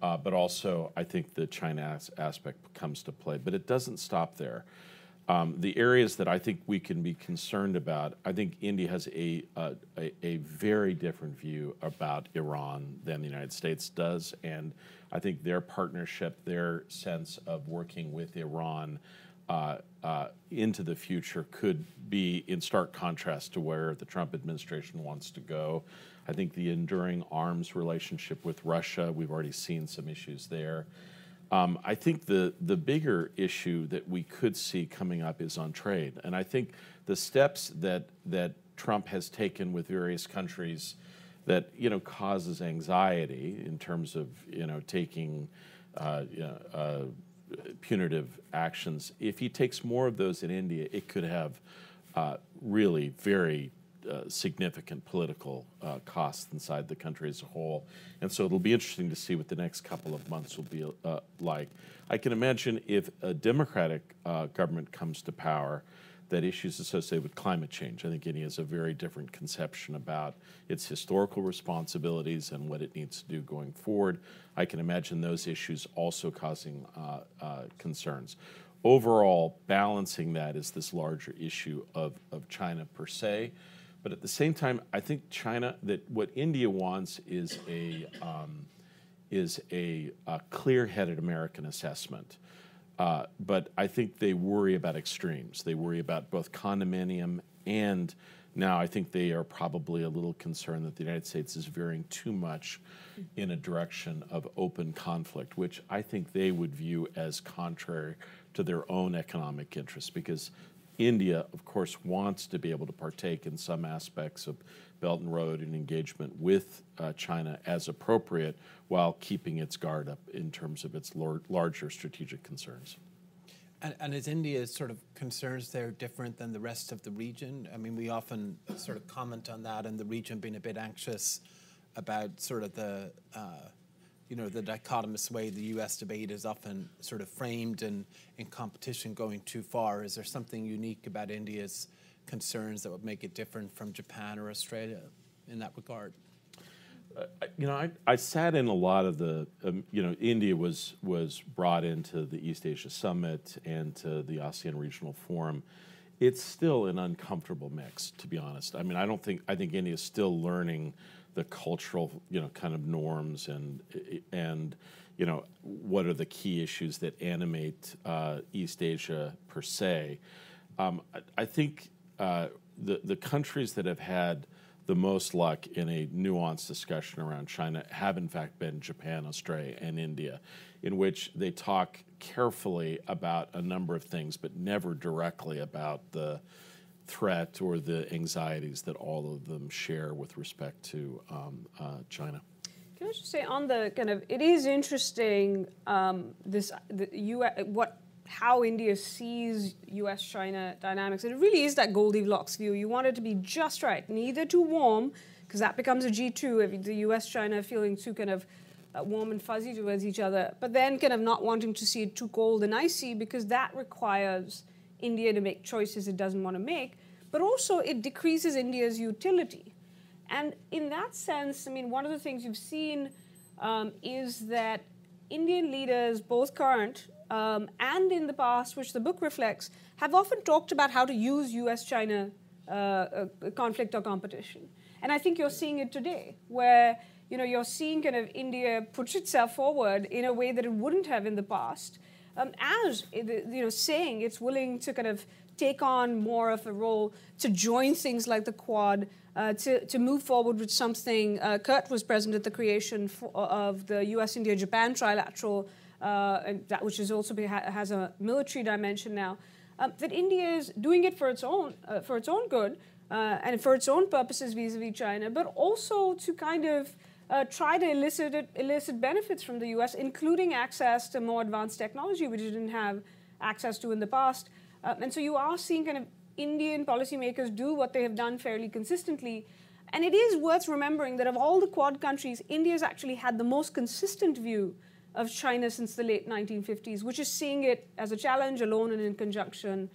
But also, I think the China aspect comes to play. But it doesn't stop there. The areas that I think we can be concerned about, I think India has a very different view about Iran than the United States does, and I think their partnership, their sense of working with Iran into the future could be in stark contrast to where the Trump administration wants to go. I think the enduring arms relationship with Russia, we've already seen some issues there. I think the bigger issue that we could see coming up is on trade. And I think the steps that Trump has taken with various countries that causes anxiety in terms of taking punitive actions. If he takes more of those in India, it could have really very significant political costs inside the country as a whole. And so it'll be interesting to see what the next couple of months will be like. I can imagine if a Democratic government comes to power, that issues associated with climate change, I think India has a very different conception about its historical responsibilities and what it needs to do going forward. I can imagine those issues also causing concerns. Overall, balancing that is this larger issue of China per se, But at the same time, I think China, that what India wants is a clear-headed American assessment. But I think they worry about extremes. They worry about both condominium and now I think they are probably a little concerned that the United States is veering too much in a direction of open conflict, which I think they would view as contrary to their own economic interests, because India, of course, wants to be able to partake in some aspects of Belt and Road and engagement with China as appropriate, while keeping its guard up in terms of its larger strategic concerns. And is India's sort of concerns there different than the rest of the region? I mean, we often sort of comment on that, and the region being a bit anxious about sort of the, the dichotomous way the U.S. debate is often sort of framed and in competition going too far. Is there something unique about India's concerns that would make it different from Japan or Australia in that regard? I sat in a lot of the, India was brought into the East Asia Summit and to the ASEAN Regional Forum. It's still an uncomfortable mix, to be honest. I mean, I think India is still learning the cultural, kind of norms and what are the key issues that animate East Asia per se. I think the countries that have had the most luck in a nuanced discussion around China have in fact been Japan, Australia, and India, in which they talk carefully about a number of things, but never directly about the threat or the anxieties that all of them share with respect to China. Can I just say on the kind of, it is interesting how India sees U.S.-China dynamics. And it really is that Goldilocks view. You want it to be just right, neither too warm, because that becomes a G2, if the U.S.-China feeling too kind of warm and fuzzy towards each other, but then kind of not wanting to see it too cold and icy, because that requires India to make choices it doesn't want to make, but also it decreases India's utility. And in that sense, I mean, one of the things you've seen is that Indian leaders, both current and in the past, which the book reflects, have often talked about how to use U.S.-China conflict or competition. And I think you're seeing it today, where you're seeing kind of India push itself forward in a way that it wouldn't have in the past, as saying it's willing to kind of take on more of a role, to join things like the Quad, to move forward with something. Kurt was present at the creation of the U.S. India Japan trilateral, and that which is also has a military dimension now. That India is doing it for its own good and for its own purposes vis-a-vis China, but also to kind of try to elicit benefits from the U.S., including access to more advanced technology, which it didn't have access to in the past. And so you are seeing kind of Indian policymakers do what they have done fairly consistently. And it is worth remembering that of all the Quad countries, India has actually had the most consistent view of China since the late 1950s, which is seeing it as a challenge alone and in conjunction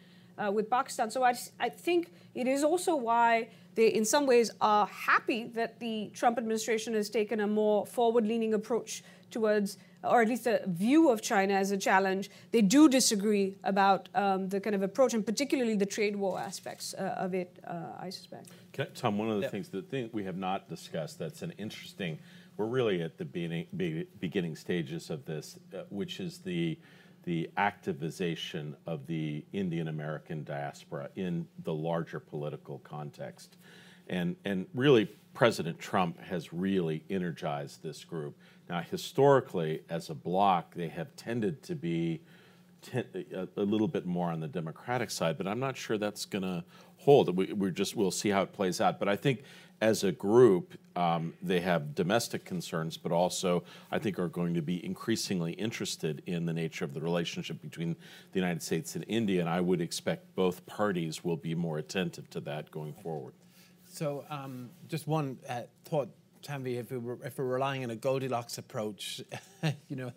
with Pakistan. So I think it is also why they, in some ways, are happy that the Trump administration has taken a more forward-leaning approach towards, or at least a view of China as a challenge. They do disagree about the kind of approach, and particularly the trade war aspects of it, I suspect. Tom, one of the things that we have not discussed that's an interesting, we're really at the beginning stages of this, which is the activization of the Indian American diaspora in the larger political context. And really, President Trump has really energized this group. Now, historically, as a bloc, they have tended to be a little bit more on the Democratic side, but I'm not sure that's going to hold. We'll see how it plays out. But I think as a group, they have domestic concerns, but also I think are going to be increasingly interested in the nature of the relationship between the United States and India, and I would expect both parties will be more attentive to that going forward. So just one thought, Tanvi, if we're relying on a Goldilocks approach, the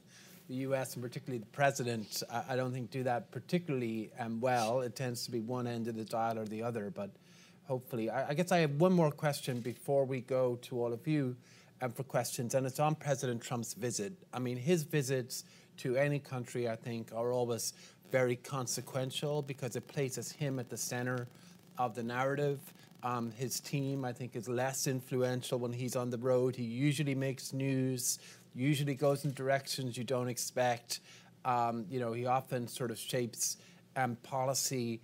U.S. and particularly the president, I don't think do that particularly well. It tends to be one end of the dial or the other, but hopefully. I guess I have one more question before we go to all of you for questions, and it's on President Trump's visit. I mean, his visits to any country, I think, are always very consequential because it places him at the center of the narrative. His team, I think, is less influential when he's on the road. He usually makes news, usually goes in directions you don't expect. You know, he often sort of shapes policy.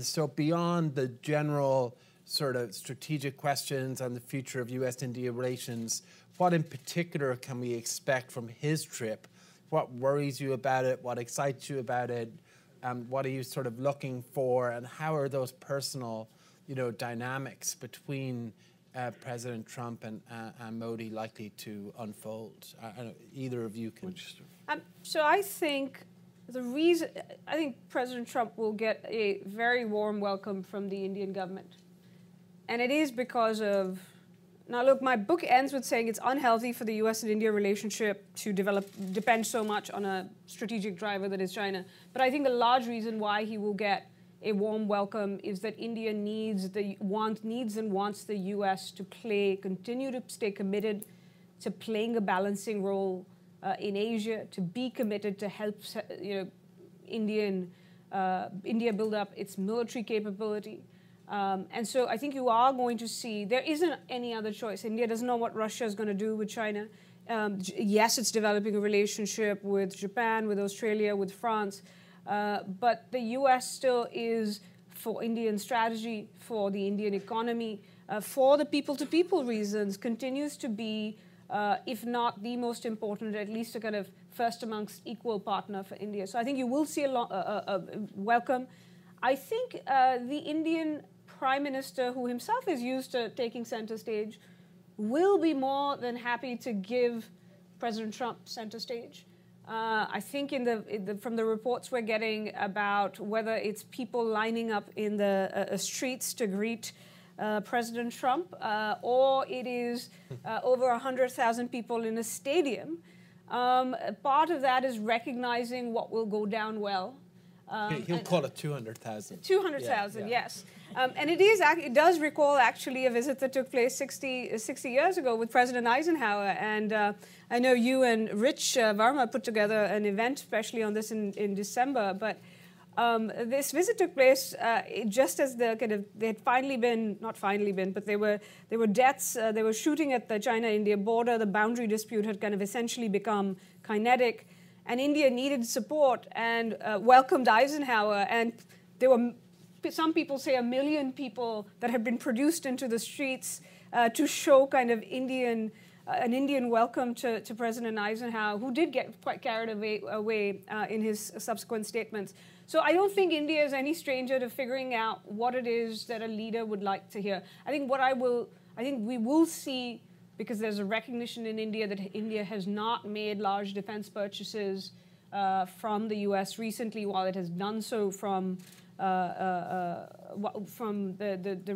So beyond the general sort of strategic questions on the future of U.S.-India relations, what in particular can we expect from his trip? What worries you about it? What excites you about it? What are you sort of looking for? And how are those personal, you know, dynamics between President Trump and Modi likely to unfold? Either of you can. So I think President Trump will get a very warm welcome from the Indian government. And it is because of, now look, my book ends with saying it's unhealthy for the US and India relationship to depend so much on a strategic driver that is China. But I think a large reason why he will get a warm welcome is that India needs and wants the US to continue to stay committed to playing a balancing role in Asia, to be committed to help India build up its military capability. And so I think you are going to see, there isn't any other choice. India doesn't know what Russia is going to do with China. Yes, it's developing a relationship with Japan, with Australia, with France. But the US still is, for Indian strategy, for the Indian economy, for the people-to-people reasons, continues to be, if not the most important, at least a kind of first amongst equal partner for India. So I think you will see a welcome. I think the Indian Prime Minister, who himself is used to taking center stage, will be more than happy to give President Trump center stage. I think from the reports we're getting about whether it's people lining up in the streets to greet President Trump, or it is over 100,000 people in a stadium, part of that is recognizing what will go down well. He'll call it 200,000. 200,000, yes. And it does recall actually a visit that took place 60 years ago with President Eisenhower. And I know you and Rich Verma put together an event especially on this in December. But this visit took place just as they had but there were deaths. They were shooting at the China-India border. The boundary dispute had kind of essentially become kinetic. And India needed support and welcomed Eisenhower. And there were, some people say, 1 million people that had been produced into the streets to show kind of an Indian welcome to President Eisenhower, who did get quite carried away in his subsequent statements. So I don't think India is any stranger to figuring out what it is that a leader would like to hear. I think we will see, because there's a recognition in India that India has not made large defense purchases from the U.S. recently, while it has done so from the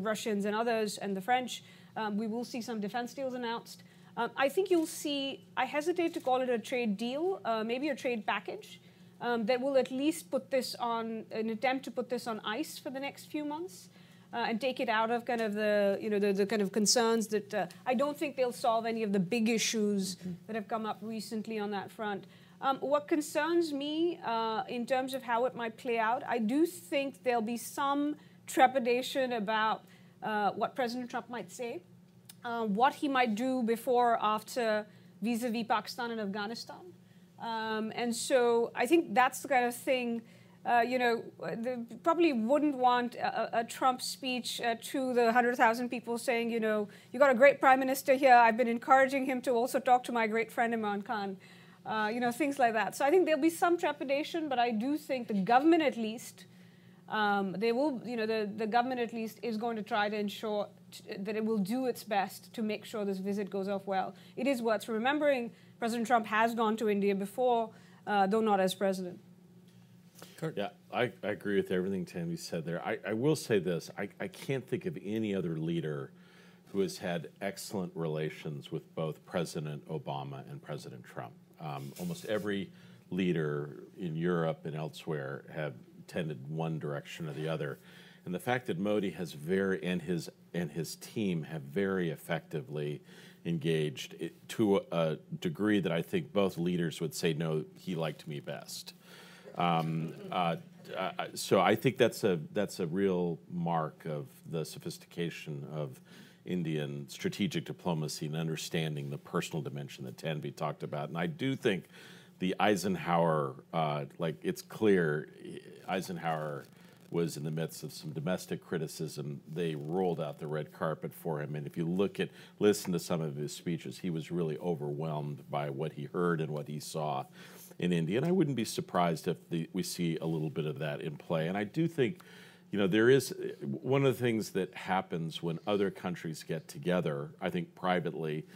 Russians and others and the French. We will see some defense deals announced. I think you'll see, I hesitate to call it a trade deal, maybe a trade package that will at least put this on, an attempt to put this on ice for the next few months. And take it out of kind of the kind of concerns that I don't think they'll solve any of the big issues that have come up recently on that front. What concerns me in terms of how it might play out, I do think there'll be some trepidation about what President Trump might say, what he might do before or after vis-a-vis Pakistan and Afghanistan. And so I think that's the kind of thing. They probably wouldn't want a Trump speech to the 100,000 people saying, you got a great prime minister here. I've been encouraging him to also talk to my great friend Imran Khan, things like that. So I think there'll be some trepidation, but I do think the government at least, the government at least is going to try to ensure that it will do its best to make sure this visit goes off well. It is worth remembering President Trump has gone to India before, though not as president. Yeah, I agree with everything Tanvi said there. I will say this, I can't think of any other leader who has had excellent relations with both President Obama and President Trump. Almost every leader in Europe and elsewhere have tended one direction or the other. And the fact that Modi has and his team have very effectively engaged to a degree that I think both leaders would say, no, he liked me best. so I think that's a real mark of the sophistication of Indian strategic diplomacy and understanding the personal dimension that Tanvi talked about. And I do think the Eisenhower, it's clear Eisenhower was in the midst of some domestic criticism. They rolled out the red carpet for him. And if you listen to some of his speeches, he was really overwhelmed by what he heard and what he saw in India. And I wouldn't be surprised if we see a little bit of that in play. And I do think, there is one of the things that happens when other countries get together, I think privately,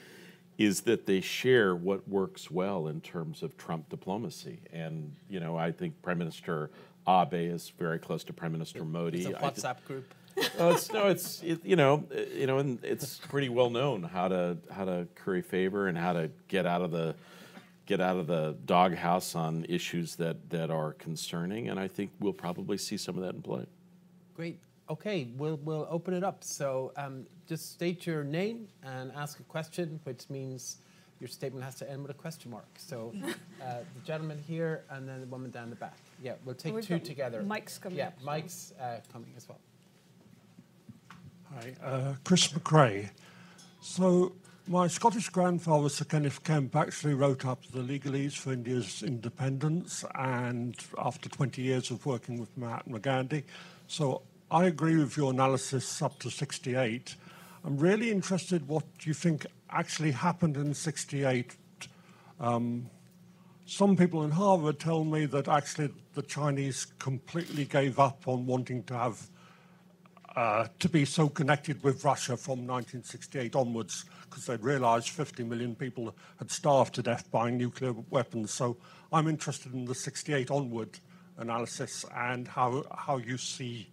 is that they share what works well in terms of Trump diplomacy. And, I think Prime Minister Abe is very close to Prime Minister Modi. It's a WhatsApp group. And it's pretty well known how to curry favor and how to get out of the doghouse on issues that are concerning. And I think we'll probably see some of that in play. Great. Okay, we'll open it up. So just state your name and ask a question, which means your statement has to end with a question mark. So the gentleman here and then the woman down the back. Yeah, we'll take two together. Mike's coming. Yeah, Mike's coming as well. Hi, Chris McRae. So my Scottish grandfather, Sir Kenneth Kemp, actually wrote up the legalese for India's independence, and after 20 years of working with Mahatma Gandhi. So I agree with your analysis up to 68. I'm really interested what you think actually happened in 68. Some people in Harvard tell me that actually the Chinese completely gave up on wanting to have to be so connected with Russia from 1968 onwards, because they'd realized 50 million people had starved to death buying nuclear weapons. So I'm interested in the 68 onward analysis and how you see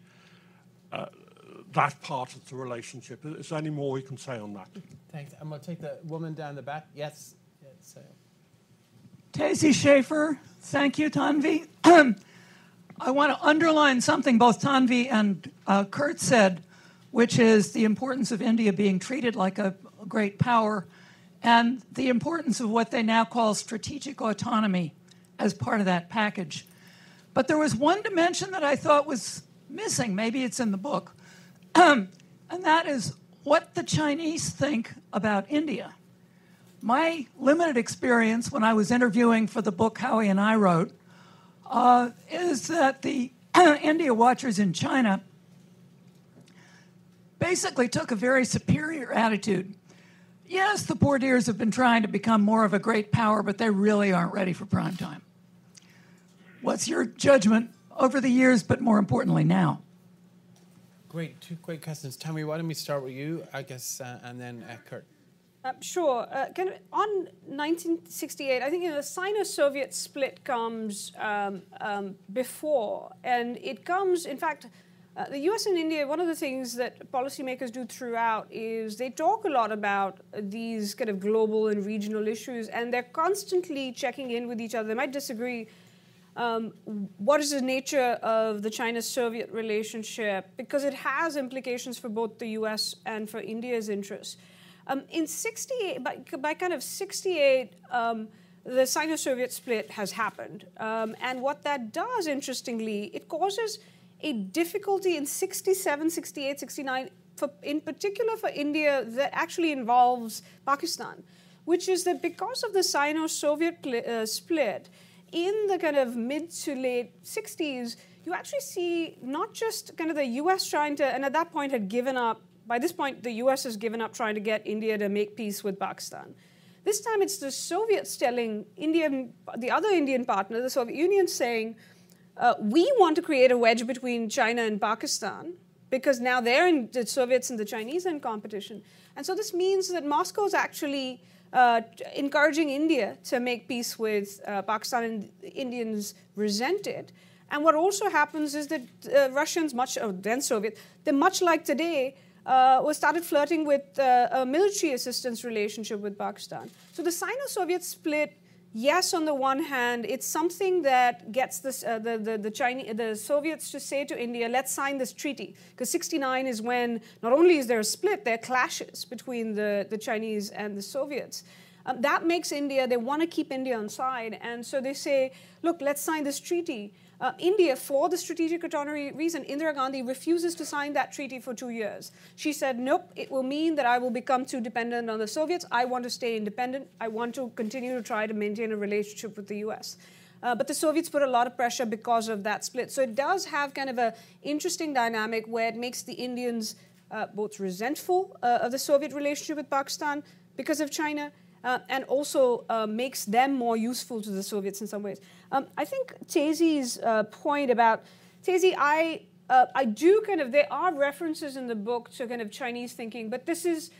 that part of the relationship. Is there any more we can say on that? Thanks. I'm going to take the woman down the back. Yes. Tacy Schaefer, thank you, Tanvi. I want to underline something both Tanvi and Kurt said, which is the importance of India being treated like a great power and the importance of what they now call strategic autonomy as part of that package. But there was one dimension that I thought was missing, maybe it's in the book, and that is what the Chinese think about India. My limited experience when I was interviewing for the book Howie and I wrote is that the India watchers in China basically took a very superior attitude. Yes, the poor dears have been trying to become more of a great power, but they really aren't ready for prime time. What's your judgment over the years, but more importantly now? Great, two great questions. Tammy, why don't we start with you, I guess, and then Kurt. Sure. On 1968, I think the Sino-Soviet split comes before, and it comes, in fact, the U.S. and India, one of the things that policymakers do throughout is they talk a lot about these kind of global and regional issues, and they're constantly checking in with each other. They might disagree. What is the nature of the China-Soviet relationship? Because it has implications for both the U.S. and for India's interests. In 68, by kind of 68, the Sino-Soviet split has happened. And what that does, interestingly, it causes a difficulty in 67, 68, 69, in particular for India, that actually involves Pakistan, which is that because of the Sino-Soviet split, in the kind of mid to late 60s, you actually see not just kind of the U.S. trying to, and at that point had given up, by this point, the U.S. has given up trying to get India to make peace with Pakistan. This time it's the Soviets telling the other Indian partner, the Soviet Union, saying, we want to create a wedge between China and Pakistan because now the Soviets and the Chinese are in competition. And so this means that Moscow is actually encouraging India to make peace with Pakistan, and the Indians resent it. And what also happens is that Russians, then Soviet, they're much like today, started flirting with a military assistance relationship with Pakistan. So the Sino-Soviet split, yes, on the one hand, it's something that gets the Soviets to say to India, let's sign this treaty. Because 69 is when not only is there a split, there are clashes between the Chinese and the Soviets. That makes India, they want to keep India on side. And so they say, look, let's sign this treaty. India, for the strategic autonomy reason, Indira Gandhi refuses to sign that treaty for 2 years. She said, nope, it will mean that I will become too dependent on the Soviets. I want to stay independent. I want to continue to try to maintain a relationship with the US. But the Soviets put a lot of pressure because of that split. So it does have kind of an interesting dynamic where it makes the Indians both resentful of the Soviet relationship with Pakistan because of China, and also makes them more useful to the Soviets in some ways. I think Tezi's point about, Tezi, I do kind of, there are references in the book to kind of Chinese thinking, but this is,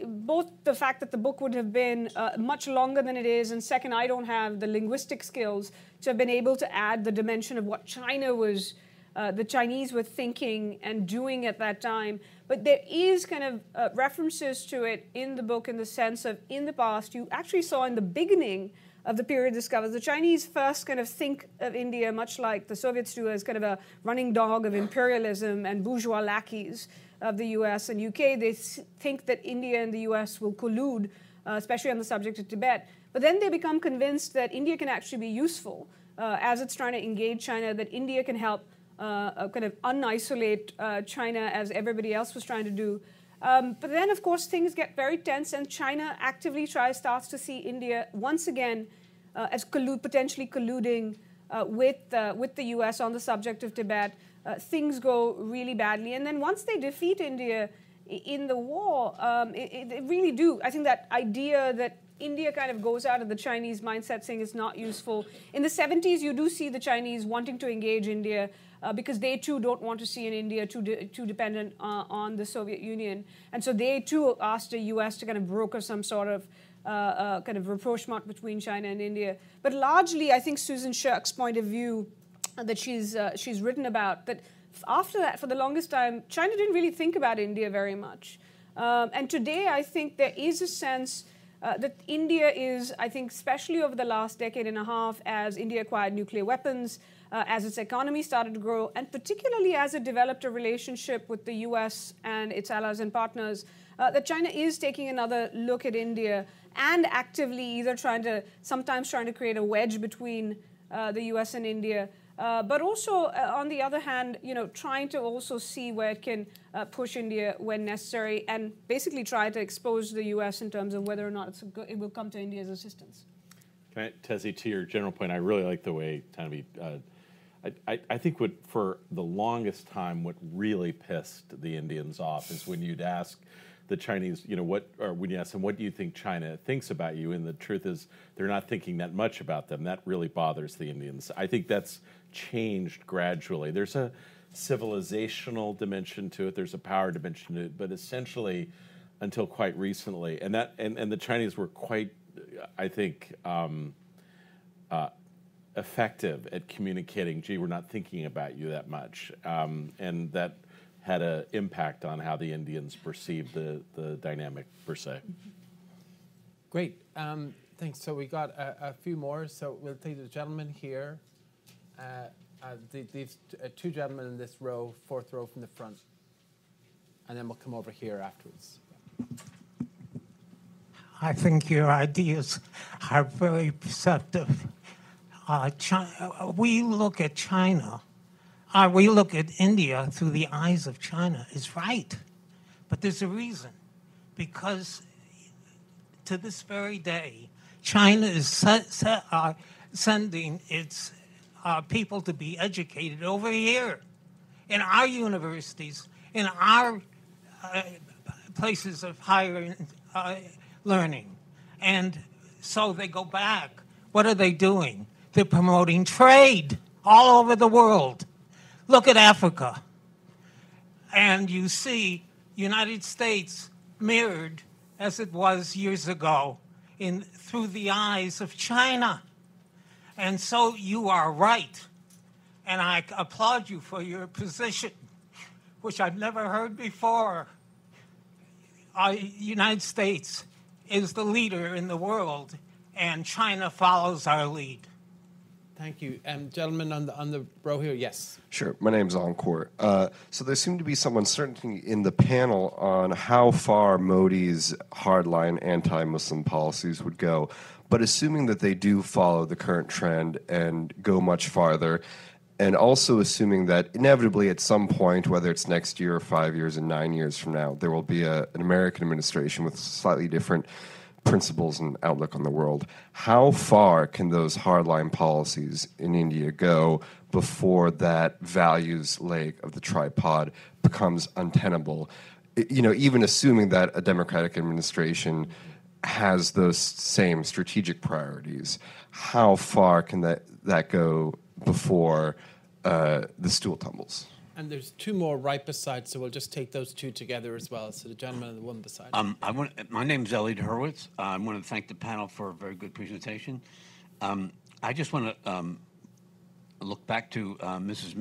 both the fact that the book would have been much longer than it is, and second, I don't have the linguistic skills to have been able to add the dimension of what China was, the Chinese were thinking and doing at that time. But there is kind of references to it in the book in the sense of, in the past, you actually saw in the beginning of the period discovered, the Chinese first kind of think of India much like the Soviets do, as kind of a running dog of imperialism and bourgeois lackeys of the US and UK. They think that India and the US will collude, especially on the subject of Tibet. But then they become convinced that India can actually be useful as it's trying to engage China, that India can help kind of un-isolate China as everybody else was trying to do. But then, of course, things get very tense, and China actively starts to see India once again as potentially colluding with the US on the subject of Tibet. Things go really badly. And then once they defeat India in the war, it really do. I think that idea that India kind of goes out of the Chinese mindset saying it's not useful. In the 70s, you do see the Chinese wanting to engage India, because they too don't want to see an India too dependent on the Soviet Union. And so they too asked the US to kind of broker some sort of kind of rapprochement between China and India. But largely, I think Susan Shirk's point of view that she's written about, that after that, for the longest time, China didn't really think about India very much. And today, I think there is a sense that India is, I think, especially over the last decade and a half, as India acquired nuclear weapons, as its economy started to grow, and particularly as it developed a relationship with the US and its allies and partners, that China is taking another look at India and actively either sometimes trying to create a wedge between the US and India, but also, on the other hand, trying to also see where it can push India when necessary, and basically try to expose the US in terms of whether or not it will come to India's assistance. Tezi, to your general point, I really like the way Tanvi, I think for the longest time, what really pissed the Indians off is when you'd ask the Chinese, when you ask them, what do you think China thinks about you? And the truth is, they're not thinking that much about them. That really bothers the Indians. I think that's changed gradually. There's a civilizational dimension to it. There's a power dimension to it. But essentially, until quite recently, and the Chinese were quite, I think, effective at communicating, gee, we're not thinking about you that much. And that had an impact on how the Indians perceived the dynamic, per se. Great. Thanks. So we got a few more. So we'll take the gentleman here. These two gentlemen in this row, fourth row from the front. And then we'll come over here afterwards. I think your ideas are very perceptive. We look at China, we look at India through the eyes of China is right. But there's a reason. Because to this very day, China is sending its people to be educated over here in our universities, in our places of higher learning. And so they go back. What are they doing? They're promoting trade all over the world. Look at Africa. And you see United States mirrored as it was years ago through the eyes of China. And so you are right. And I applaud you for your position, which I've never heard before. United States is the leader in the world, and China follows our lead. Thank you. Gentlemen on the row here, yes. Sure. My name's Encore. So there seemed to be some uncertainty in the panel on how far Modi's hardline anti-Muslim policies would go. But assuming that they do follow the current trend and go much farther, and also assuming that inevitably at some point, whether it's next year or 5 years and 9 years from now, there will be an American administration with slightly different principles and outlook on the world. How far can those hardline policies in India go before that values leg of the tripod becomes untenable? You know, even assuming that a democratic administration has those same strategic priorities, how far can that go before the stool tumbles? And there's two more right beside, so we'll just take those two together as well. So the gentleman and the woman beside. My name's Elliot Hurwitz. I want to thank the panel for a very good presentation. I just want to look back to Mrs.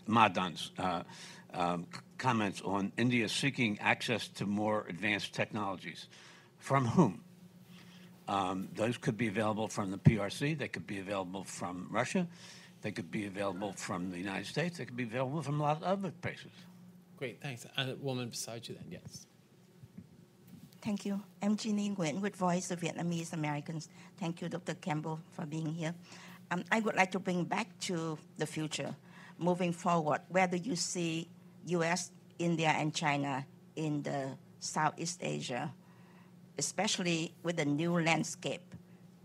Madan's comments on India seeking access to more advanced technologies. From whom? Those could be available from the PRC. They could be available from Russia. They could be available from the United States. They could be available from a lot of other places. Great, thanks. And a woman beside you then, yes. Thank you. I'm Jeanine Nguyen with Voice of Vietnamese Americans. Thank you, Dr. Campbell, for being here. I would like to bring back to the future, moving forward. Where do you see U.S., India, and China in the Southeast Asia, especially with the new landscape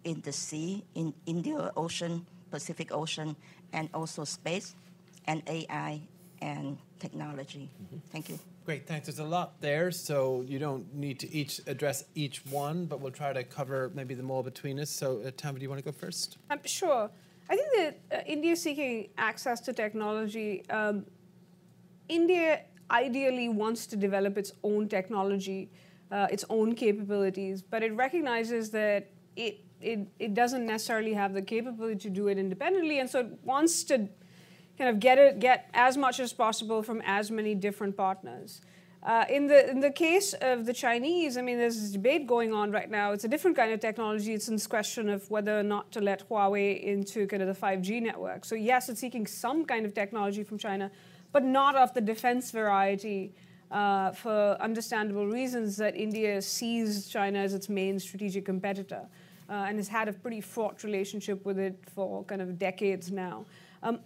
in the sea, in Indian Ocean, Pacific Ocean, and also space and AI and technology? Thank you. Great, thanks. There's a lot there, so you don't need to each address each one, but we'll try to cover maybe them all between us. So, Tanvi, do you want to go first? Sure. I think that India seeking access to technology, India ideally wants to develop its own technology, its own capabilities, but it recognizes that it doesn't necessarily have the capability to do it independently, and so it wants to kind of get as much as possible from as many different partners. In the case of the Chinese, I mean, there's this debate going on right now. It's a different kind of technology. It's in this question of whether or not to let Huawei into kind of the 5G network. So yes, it's seeking some kind of technology from China, but not of the defense variety, for understandable reasons that India sees China as its main strategic competitor. And has had a pretty fraught relationship with it for kind of decades now.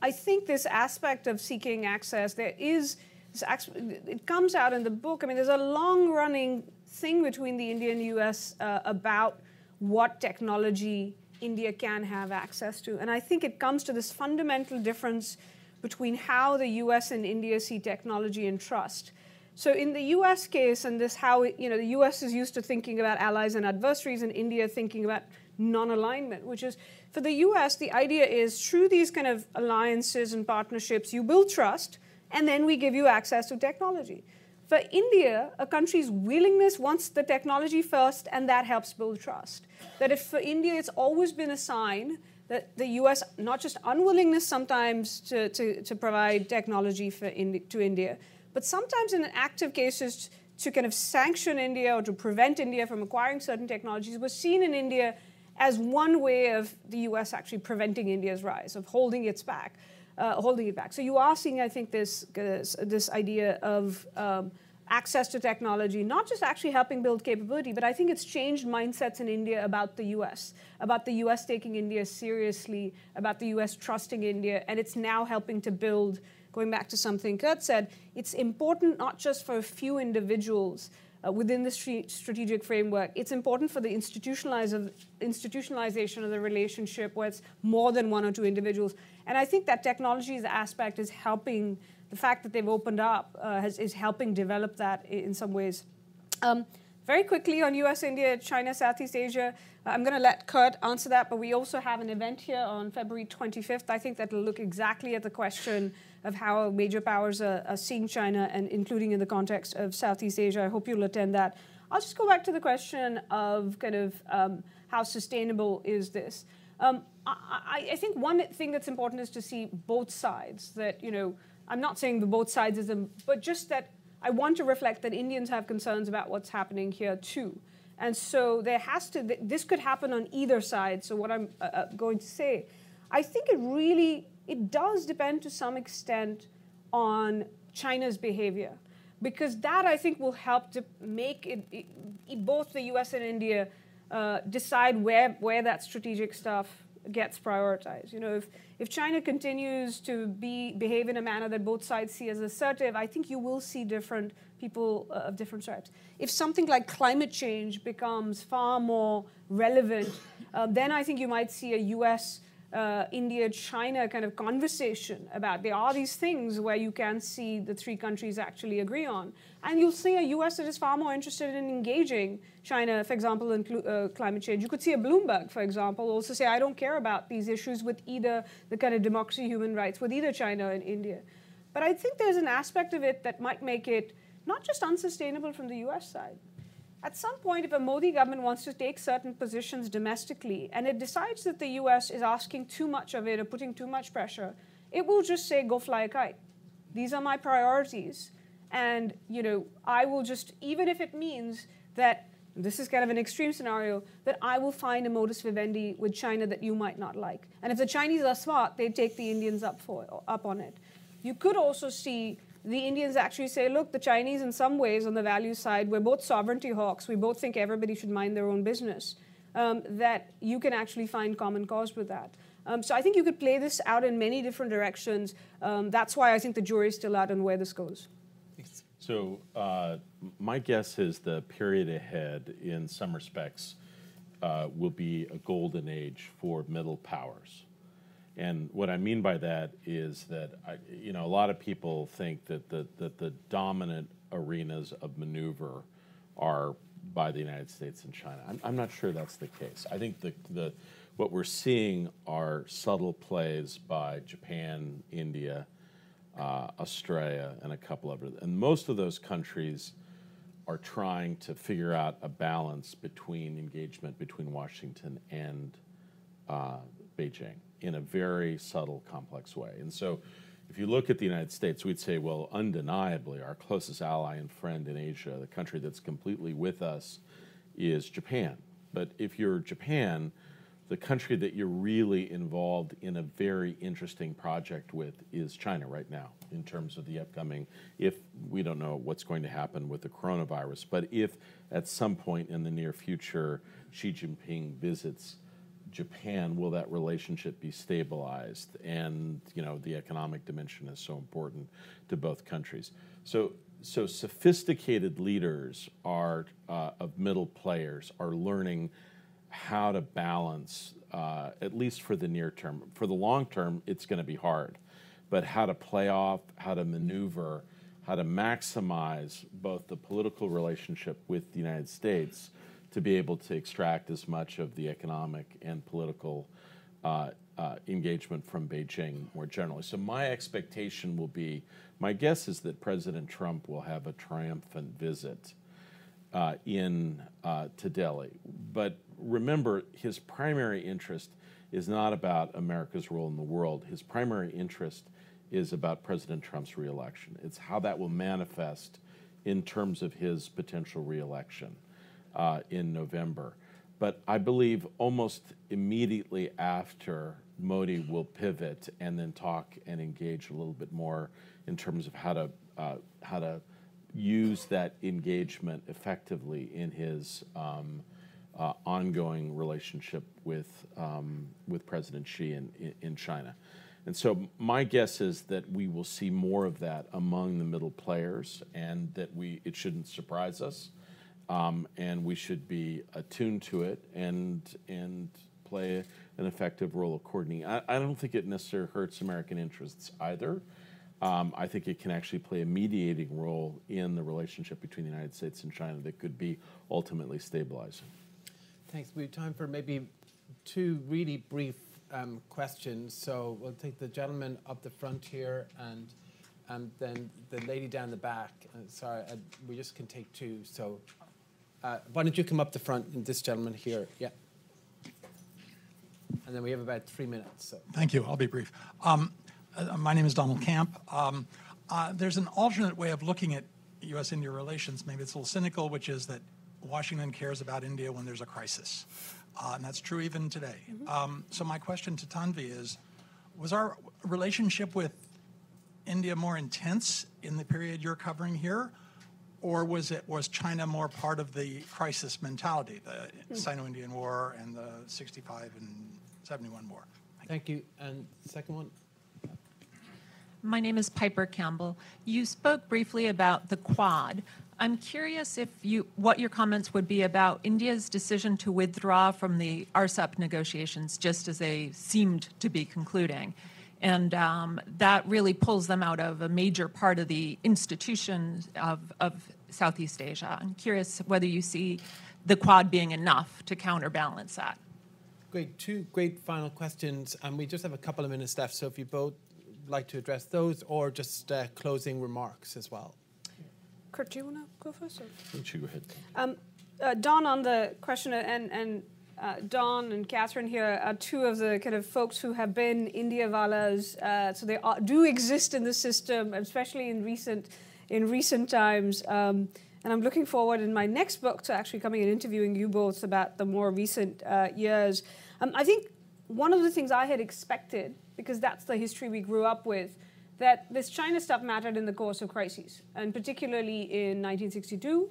I think this aspect of seeking access, it comes out in the book. I mean, there's a long-running thing between the India and U.S. About what technology India can have access to. And I think it comes to this fundamental difference between how the U.S. and India see technology and trust. So in the U.S. case, and this how the U.S. is used to thinking about allies and adversaries, and India thinking about non-alignment, which is, for the U.S., the idea is through these kind of alliances and partnerships, you build trust, and then we give you access to technology. For India, a country's willingness wants the technology first, and that helps build trust. That if for India, it's always been a sign that the U.S., not just unwillingness sometimes to provide technology to India, but sometimes in active cases to kind of sanction India or to prevent India from acquiring certain technologies was seen in India as one way of the U.S. actually preventing India's rise, of holding it back. So you are seeing, I think, this idea of access to technology, not just actually helping build capability, but I think it's changed mindsets in India about the U.S. Taking India seriously, about the U.S. trusting India, and it's now helping to build. Going back to something Kurt said, it's important not just for a few individuals within the strategic framework. It's important for the institutionalization of the relationship where it's more than one or two individuals. And I think that technology's aspect is helping, the fact that they've opened up is helping develop that in some ways. Very quickly on U.S., India, China, Southeast Asia, I'm going to let Kurt answer that, but we also have an event here on February 25th. I think that will look exactly at the question of how major powers are seeing China, and including in the context of Southeast Asia. I hope you'll attend that. I'll just go back to the question of kind of how sustainable is this. I think one thing that's important is to see both sides. That, I'm not saying the both sides is but just that I want to reflect that Indians have concerns about what's happening here too. And so this could happen on either side. So what I'm going to say, I think it does depend to some extent on China's behavior, because that I think will help to make both the U.S. and India decide where that strategic stuff gets prioritized. If China continues to behave in a manner that both sides see as assertive, I think you will see different people of different stripes. If something like climate change becomes far more relevant, then I think you might see a U.S. India-China kind of conversation about there are these things where you can see the three countries actually agree on. And you'll see a U.S. that is far more interested in engaging China, for example, in climate change. You could see a Bloomberg, for example, also say, I don't care about these issues with either the kind of democracy, human rights, with either China and India. But I think there's an aspect of it that might make it not just unsustainable from the U.S. side. At some point, if a Modi government wants to take certain positions domestically and it decides that the U.S. is asking too much of it or putting too much pressure, it will just say, go fly a kite. These are my priorities. And, I will just, even if it means that, this is kind of an extreme scenario, that I will find a modus vivendi with China that you might not like. And if the Chinese are smart, they take the Indians up on it. You could also see the Indians actually say, look, the Chinese in some ways on the value side, we're both sovereignty hawks. We both think everybody should mind their own business. That you can actually find common cause with that. So I think you could play this out in many different directions. That's why I think the jury's still out on where this goes. So my guess is the period ahead, in some respects, will be a golden age for middle powers. And what I mean by that is that a lot of people think that the dominant arenas of maneuver are by the United States and China. I'm not sure that's the case. I think what we're seeing are subtle plays by Japan, India, Australia, and a couple of others. And most of those countries are trying to figure out a balance between engagement between Washington and Beijing in a very subtle, complex way. And so if you look at the United States, we'd say, well, undeniably, our closest ally and friend in Asia, the country that's completely with us, is Japan. But if you're Japan, the country that you're really involved in a very interesting project with is China right now, in terms of the upcoming, if we don't know what's going to happen with the coronavirus, but if at some point in the near future Xi Jinping visits Japan, will that relationship be stabilized? And the economic dimension is so important to both countries. So sophisticated leaders of middle players are learning how to balance, at least for the near term. For the long term, it's going to be hard, but how to play off, how to maneuver, how to maximize both the political relationship with the United States to be able to extract as much of the economic and political engagement from Beijing more generally. So my expectation will be, my guess is that President Trump will have a triumphant visit to Delhi. But remember, his primary interest is not about America's role in the world. His primary interest is about President Trump's reelection. It's how that will manifest in terms of his potential reelection in November. But I believe almost immediately after, Modi will pivot and then talk and engage a little bit more in terms of how to use that engagement effectively in his ongoing relationship with President Xi in China. And so my guess is that we will see more of that among the middle players, and that it shouldn't surprise us, and we should be attuned to it and play an effective role of coordinating. I don't think it necessarily hurts American interests either. I think it can actually play a mediating role in the relationship between the United States and China that could be ultimately stabilizing. Thanks. We have time for maybe two really brief questions. So we'll take the gentleman up the front here, and then the lady down the back. Sorry, we just can take two. So why don't you come up the front, and this gentleman here. Yeah. And then we have about 3 minutes. So. Thank you. I'll be brief. My name is Donald Camp. There's an alternate way of looking at U.S.-India relations. Maybe it's a little cynical, which is that Washington cares about India when there's a crisis. And that's true even today. So my question to Tanvi is, was our relationship with India more intense in the period you're covering here? Or was China more part of the crisis mentality, the Sino-Indian War and the 65 and 71 more. Thank you. And second one? My name is Piper Campbell. You spoke briefly about the Quad. I'm curious what your comments would be about India's decision to withdraw from the RCEP negotiations just as they seemed to be concluding. And that really pulls them out of a major part of the institutions of Southeast Asia. I'm curious whether you see the Quad being enough to counterbalance that. Great. Two great final questions. And we just have a couple of minutes left, so if you both like to address those or just closing remarks as well. Kurt, do you want to go first? Or? Why don't you go ahead? Don, on the question, and Don and Catherine here are two of the kind of folks who have been Indiawalas, so they do exist in the system, especially in recent times. And I'm looking forward in my next book to actually coming and interviewing you both about the more recent years. I think one of the things I had expected, because that's the history we grew up with, that this China stuff mattered in the course of crises, and particularly in 1962,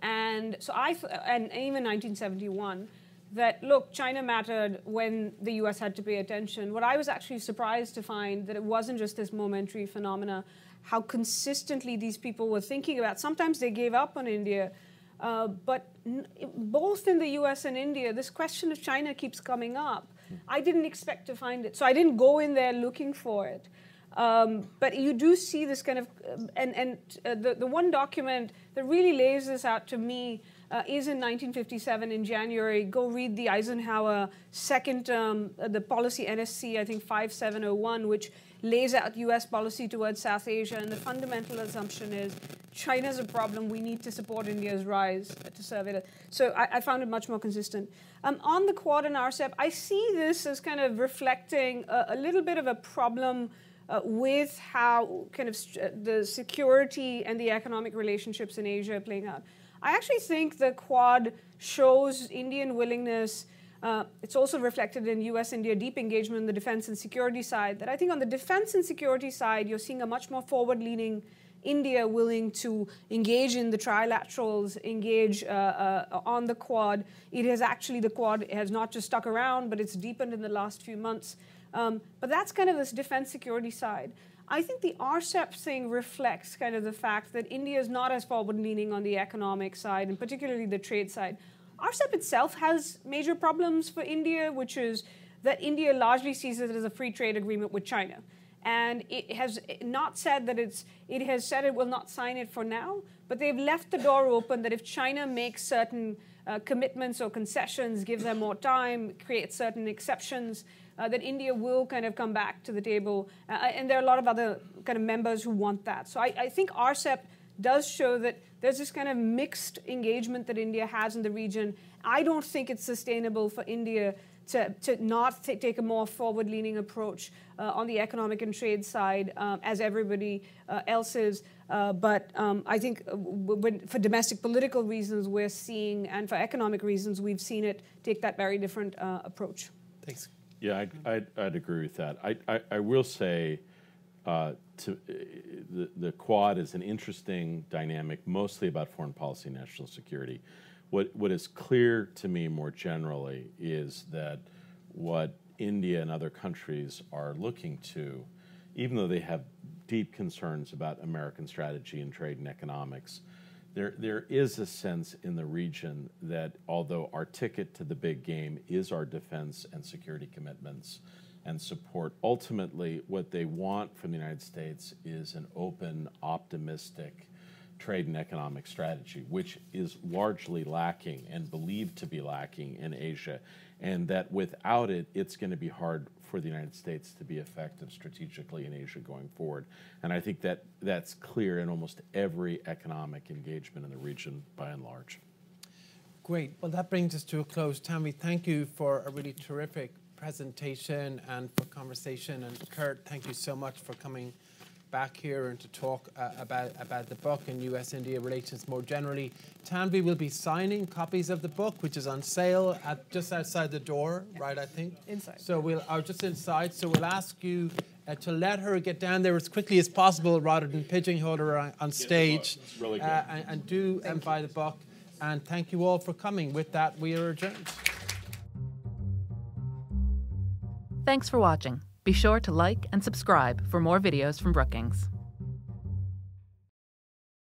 and even 1971. That look, China mattered when the U.S. had to pay attention. What I was actually surprised to find that it wasn't just this momentary phenomena, how consistently these people were thinking about. Sometimes they gave up on India, but both in the U.S. and India, this question of China keeps coming up. I didn't expect to find it, so I didn't go in there looking for it. But you do see this kind of, the one document that really lays this out to me is in 1957 in January. Go read the Eisenhower second term, the policy NSC, I think 5701, which lays out U.S. policy towards South Asia. And the fundamental assumption is China's a problem. We need to support India's rise to serve it. So I found it much more consistent. On the Quad and RCEP, I see this as kind of reflecting a little bit of a problem with how kind of the security and the economic relationships in Asia are playing out. I actually think the Quad shows Indian willingness. It's also reflected in U.S.-India deep engagement on the defense and security side. That I think on the defense and security side, you're seeing a much more forward-leaning India willing to engage in the trilaterals, engage on the Quad. It has actually, the Quad has not just stuck around, but it's deepened in the last few months. But that's kind of this defense security side. I think the RCEP thing reflects kind of the fact that India is not as forward-leaning on the economic side, and particularly the trade side. RCEP itself has major problems for India, which is that India largely sees it as a free trade agreement with China. And it has not said that it has said it will not sign it for now, but they've left the door open that if China makes certain commitments or concessions, give them more time, create certain exceptions, that India will kind of come back to the table. And there are a lot of other kind of members who want that. So I think RCEP does show that there's this kind of mixed engagement that India has in the region. I don't think it's sustainable for India to not take a more forward-leaning approach on the economic and trade side as everybody else is. But I think for domestic political reasons we're seeing, and for economic reasons we've seen it take that very different approach. Thanks. Yeah, I'd agree with that. I will say the Quad is an interesting dynamic, mostly about foreign policy and national security. What is clear to me more generally is that what India and other countries are looking to, even though they have deep concerns about American strategy and trade and economics, there is a sense in the region that although our ticket to the big game is our defense and security commitments and support, ultimately what they want from the United States is an open, optimistic trade and economic strategy, which is largely lacking and believed to be lacking in Asia, and that without it, it's going to be hard for the United States to be effective strategically in Asia going forward. And I think that that's clear in almost every economic engagement in the region by and large. Great. Well, that brings us to a close. Tanvi, thank you for a really terrific presentation and for conversation. And Kurt, thank you so much for coming back here and to talk about the book and U.S.-India relations more generally. Tanvi will be signing copies of the book, which is on sale at just outside the door, right, I think? Inside. So just inside. So we'll ask you to let her get down there as quickly as possible rather than pigeonhole her on stage. It's really good. And do buy the book. And thank you all for coming. With that, we are adjourned. Thanks for watching. Be sure to like and subscribe for more videos from Brookings.